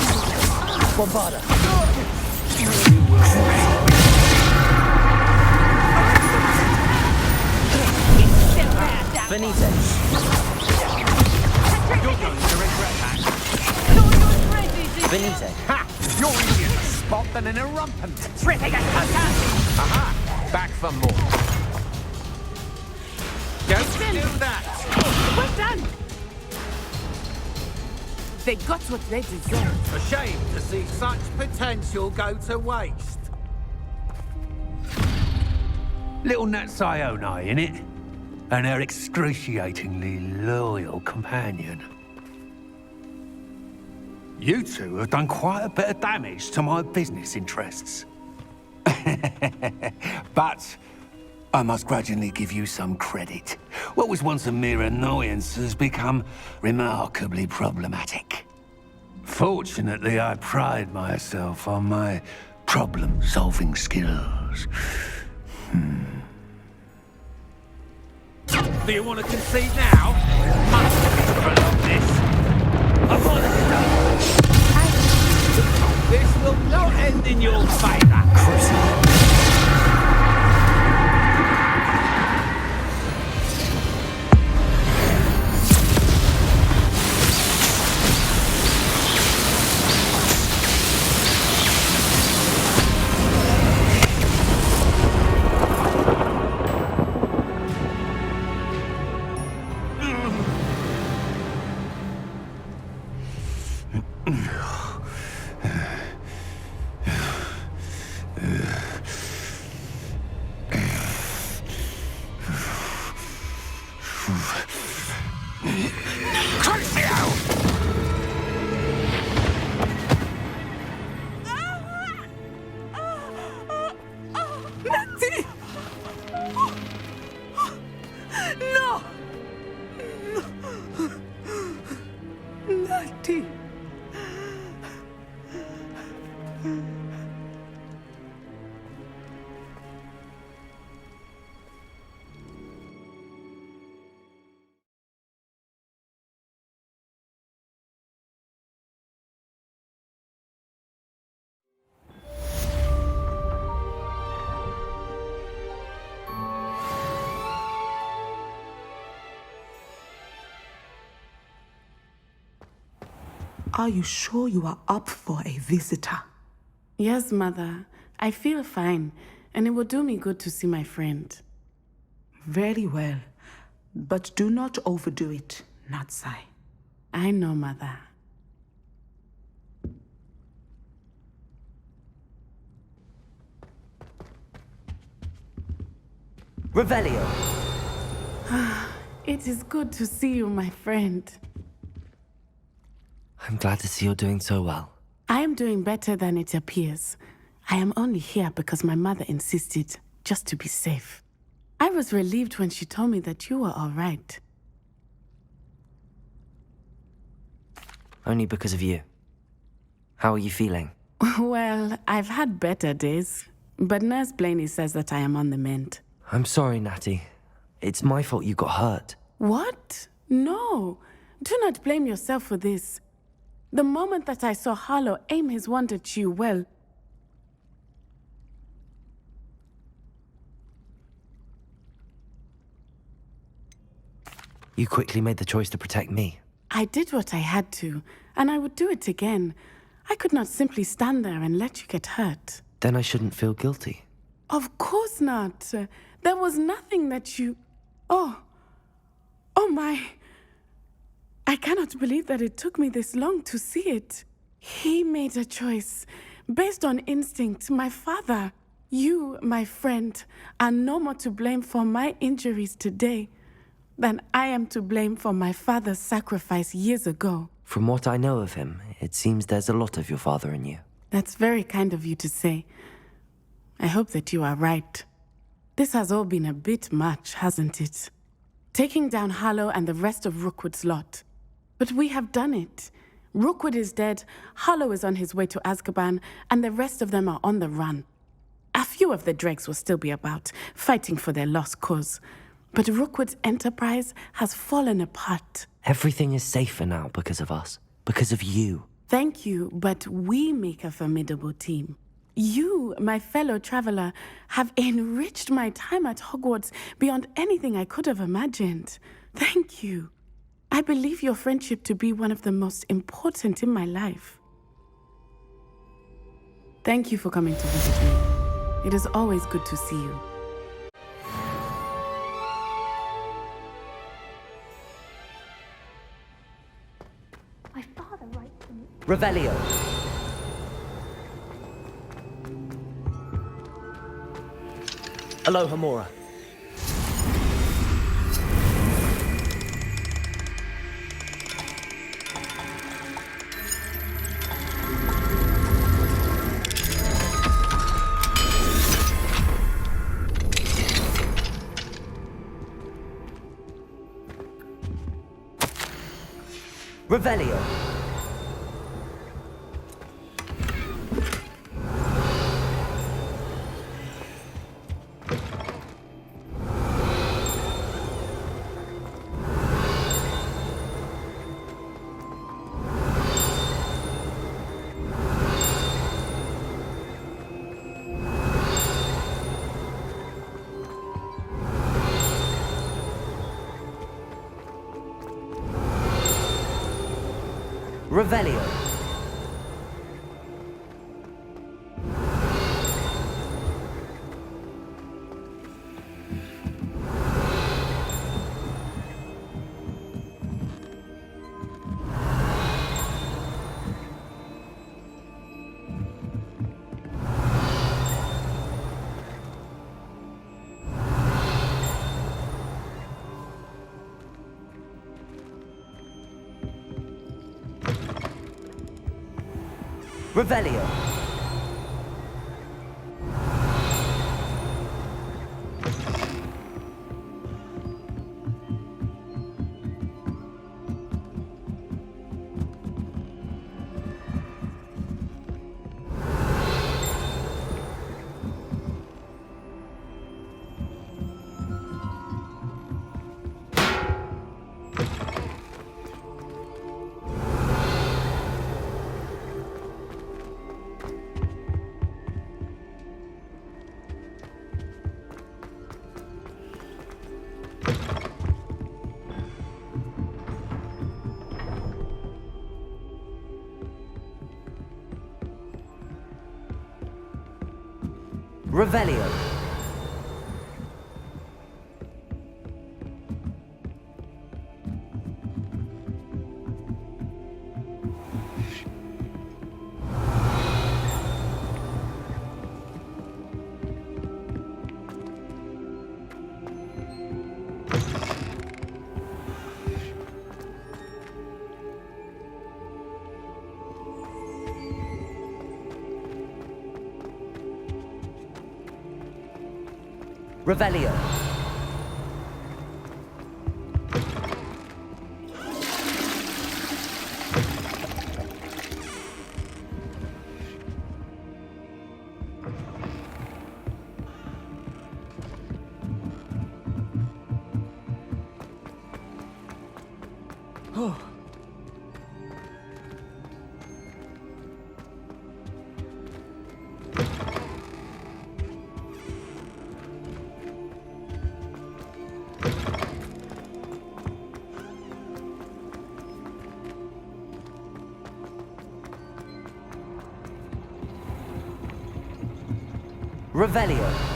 Bombarda. Benitez. You're going to regret that. Benitez. Ha! You're easier to spot than in a rumpant. Aha! Back for more. Don't do that! Well done! They got what they deserved. A shame to see such potential go to waste. Little Nat Sione, innit? And her excruciatingly loyal companion. You two have done quite a bit of damage to my business interests. But I must grudgingly give you some credit. What was once a mere annoyance has become remarkably problematic. Fortunately, I pride myself on my problem-solving skills. Do you want to concede now? Must prolong this. I want it done. This will not end in your favor. Natty! No! Natty! Are you sure you are up for a visitor? Yes, Mother. I feel fine, and it will do me good to see my friend. Very well. But do not overdo it, Natsai. I know, Mother. Revelio! It is good to see you, my friend. I'm glad to see you're doing so well. I am doing better than it appears. I am only here because my mother insisted, just to be safe. I was relieved when she told me that you were all right. Only because of you. How are you feeling? Well, I've had better days, but Nurse Blaney says that I am on the mend. I'm sorry, Natty. It's my fault you got hurt. What? No. Do not blame yourself for this. The moment that I saw Harlow aim his wand at you, well... You quickly made the choice to protect me. I did what I had to, and I would do it again. I could not simply stand there and let you get hurt. Then I shouldn't feel guilty. Of course not. There was nothing that you... Oh my... I cannot believe that it took me this long to see it. He made a choice based on instinct. My father, you, my friend, are no more to blame for my injuries today than I am to blame for my father's sacrifice years ago. From what I know of him, it seems there's a lot of your father in you. That's very kind of you to say. I hope that you are right. This has all been a bit much, hasn't it? Taking down Harlow and the rest of Rookwood's lot. But we have done it. Rookwood is dead, Harlow is on his way to Azkaban, and the rest of them are on the run. A few of the dregs will still be about, fighting for their lost cause. But Rookwood's enterprise has fallen apart. Everything is safer now because of us. Because of you. Thank you, but we make a formidable team. You, my fellow traveler, have enriched my time at Hogwarts beyond anything I could have imagined. Thank you. I believe your friendship to be one of the most important in my life. Thank you for coming to visit me. It is always good to see you. My father writes to me. Revelio! Aloha Mora. Revelio! Revelio. Revelio. Revelio. Revelio. Oh. Revelio.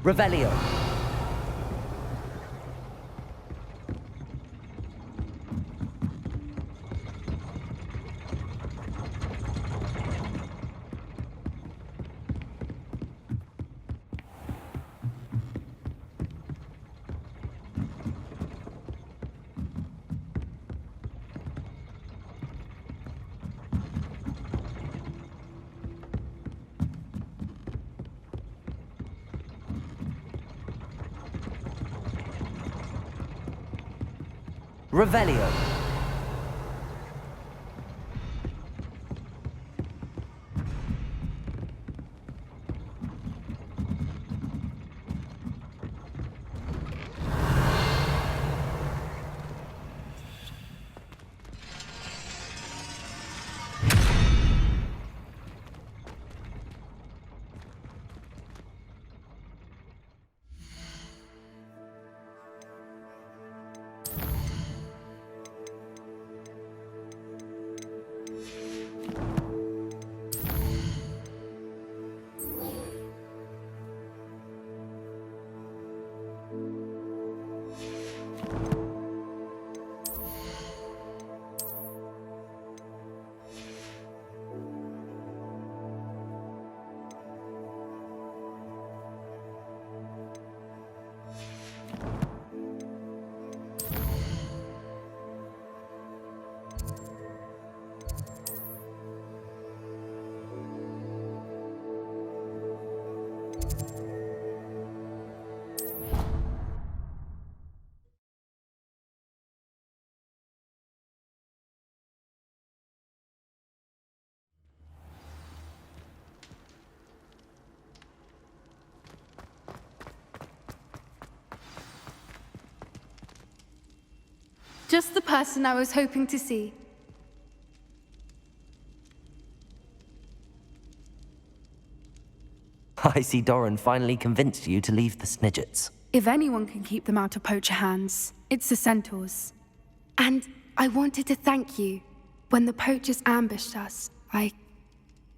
Revelio. Revelio. Just the person I was hoping to see. I see Doran finally convinced you to leave the Snidgets. If anyone can keep them out of poacher hands, it's the centaurs. And I wanted to thank you. When the poachers ambushed us,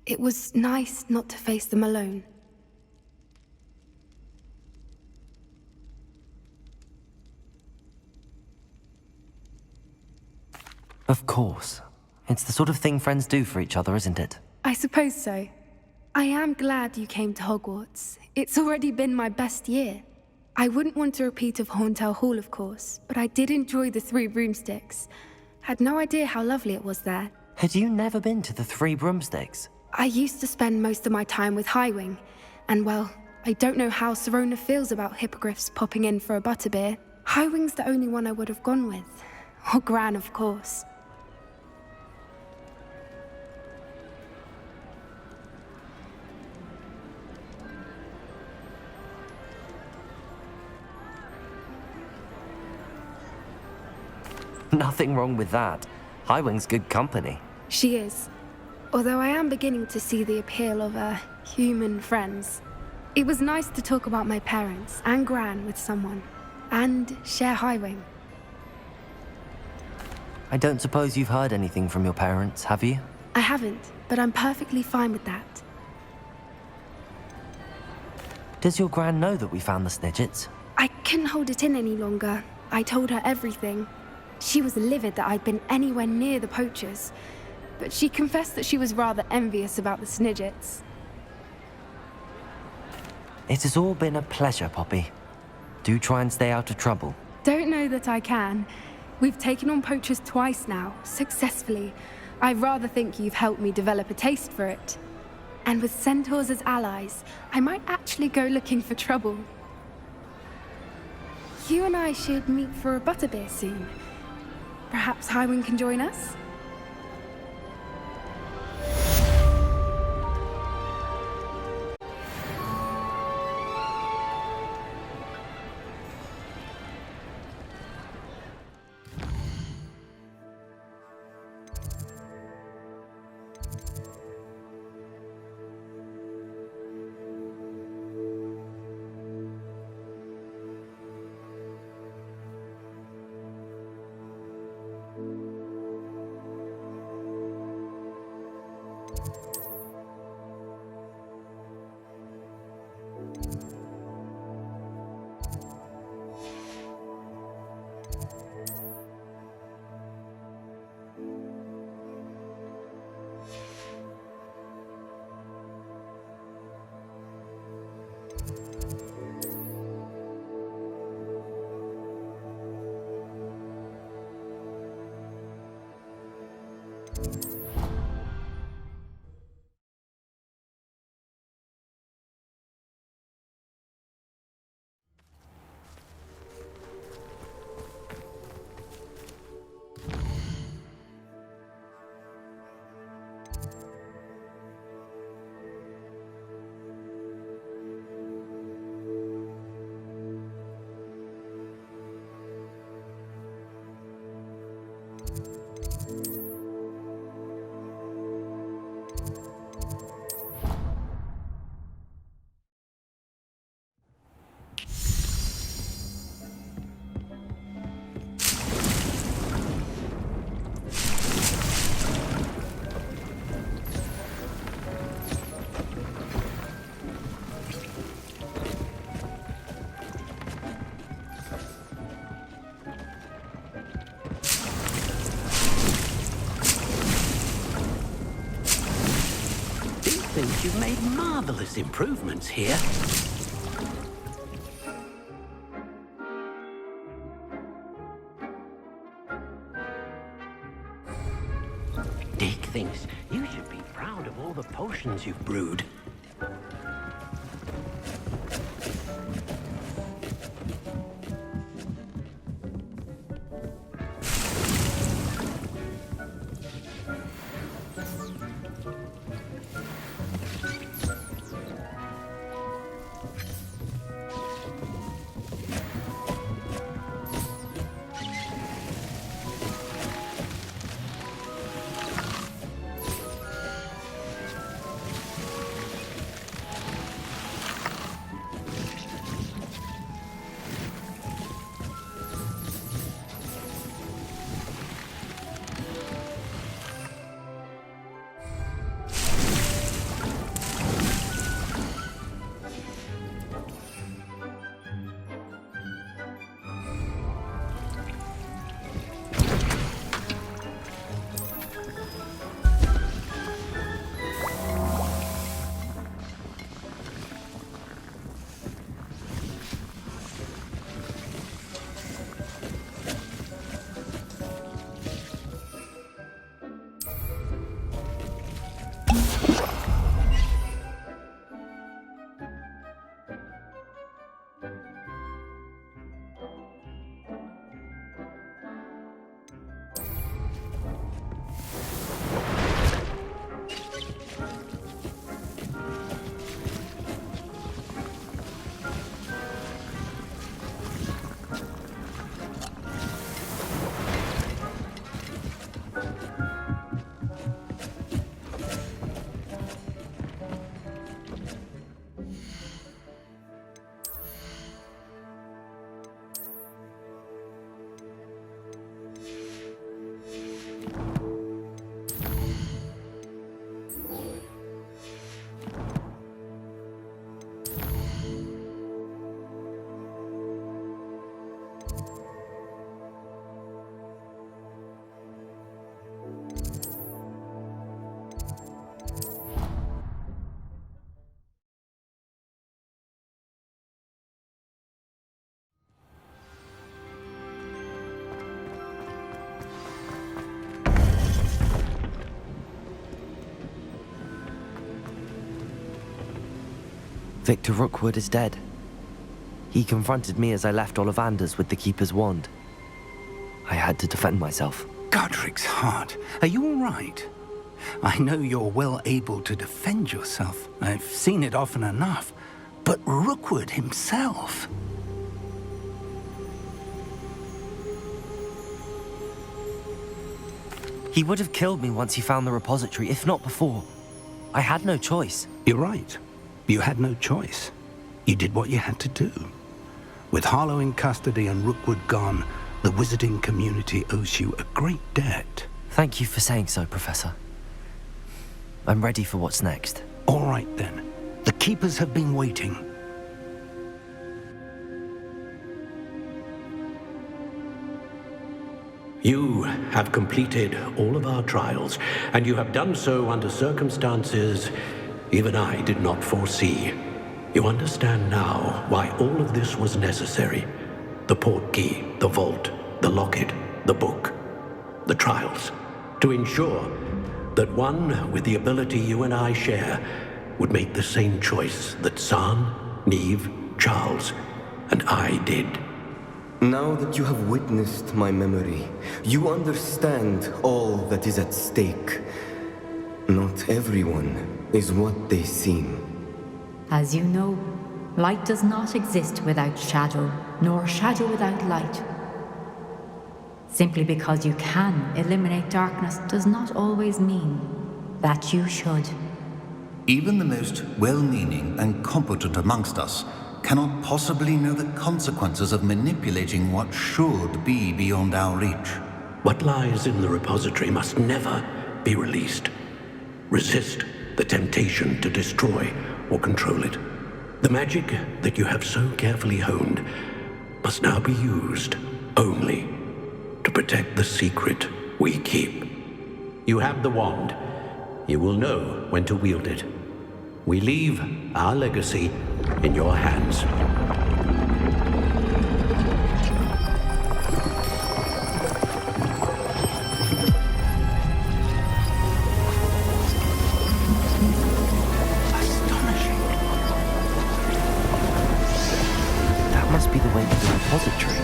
it was nice not to face them alone. Of course. It's the sort of thing friends do for each other, isn't it? I suppose so. I am glad you came to Hogwarts. It's already been my best year. I wouldn't want a repeat of Horntail Hall, of course, but I did enjoy the Three Broomsticks. Had no idea how lovely it was there. Had you never been to the Three Broomsticks? I used to spend most of my time with Highwing, and well, I don't know how Serona feels about hippogriffs popping in for a butterbeer. Highwing's the only one I would have gone with. Or Gran, of course. Nothing wrong with that. Highwing's good company. She is. Although I am beginning to see the appeal of human friends. It was nice to talk about my parents and Gran with someone. And share Highwing. I don't suppose you've heard anything from your parents, have you? I haven't, but I'm perfectly fine with that. Does your Gran know that we found the Snidgets? I couldn't hold it in any longer. I told her everything. She was livid that I'd been anywhere near the poachers, but she confessed that she was rather envious about the Snidgets. It has all been a pleasure, Poppy. Do try and stay out of trouble. Don't know that I can. We've taken on poachers twice now, successfully. I rather think you've helped me develop a taste for it. And with centaurs as allies, I might actually go looking for trouble. You and I should meet for a butterbeer soon. Perhaps Highwing can join us? You've made marvelous improvements here. Dick thinks you should be proud of all the potions you've brewed. Victor Rookwood is dead. He confronted me as I left Ollivander's with the Keeper's wand. I had to defend myself. Godric's heart. Are you all right? I know you're well able to defend yourself. I've seen it often enough. But Rookwood himself... He would have killed me once he found the repository, if not before. I had no choice. You're right. You had no choice. You did what you had to do. With Harlow in custody and Rookwood gone, the wizarding community owes you a great debt. Thank you for saying so, Professor. I'm ready for what's next. All right, then. The Keepers have been waiting. You have completed all of our trials, and you have done so under circumstances even I did not foresee. You understand now why all of this was necessary. The portkey, the vault, the locket, the book, the trials. To ensure that one with the ability you and I share would make the same choice that San, Neve, Charles, and I did. Now that you have witnessed my memory, you understand all that is at stake. Not everyone is what they seem. As you know, light does not exist without shadow, nor shadow without light. Simply because you can eliminate darkness does not always mean that you should. Even the most well-meaning and competent amongst us cannot possibly know the consequences of manipulating what should be beyond our reach. What lies in the repository must never be released. Resist the temptation to destroy or control it. The magic that you have so carefully honed must now be used only to protect the secret we keep. You have the wand. You will know when to wield it. We leave our legacy in your hands. That must be the way to the repository.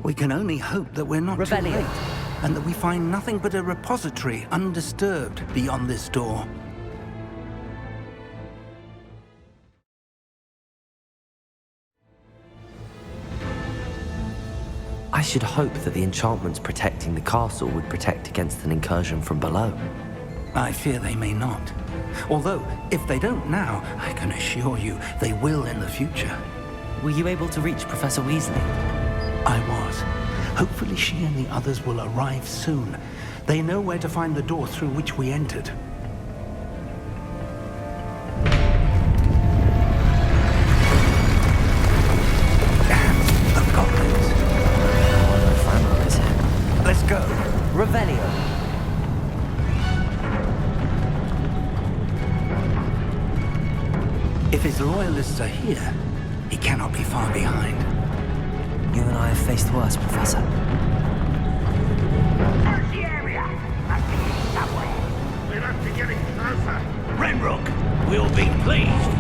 We can only hope that we're not too late, and that we find nothing but a repository undisturbed beyond this door. I should hope that the enchantments protecting the castle would protect against an incursion from below. I fear they may not. Although, if they don't now, I can assure you they will in the future. Were you able to reach Professor Weasley? I was. Hopefully she and the others will arrive soon. They know where to find the door through which we entered. Let's go. Revelio. If his loyalists are here, he cannot be far behind. You and I have faced worse, Professor. Search the area! Must be somewhere. We must be getting closer. Renrook will be pleased.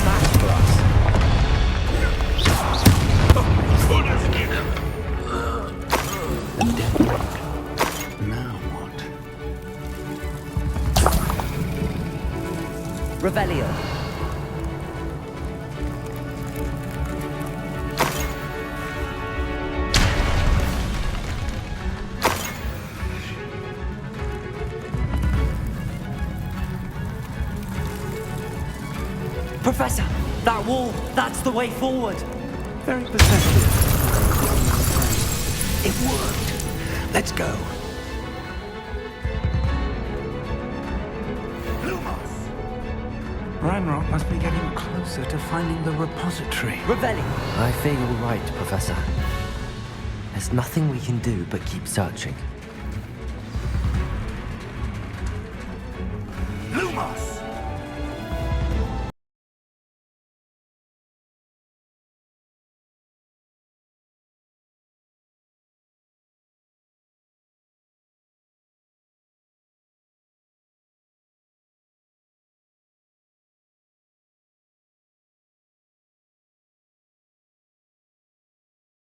that for us? Now what? Revelio. Professor, that wall, that's the way forward. Very perceptive. It worked. Let's go. Ranrock must be getting closer to finding the repository. Revelli. I fear you're right, Professor. There's nothing we can do but keep searching.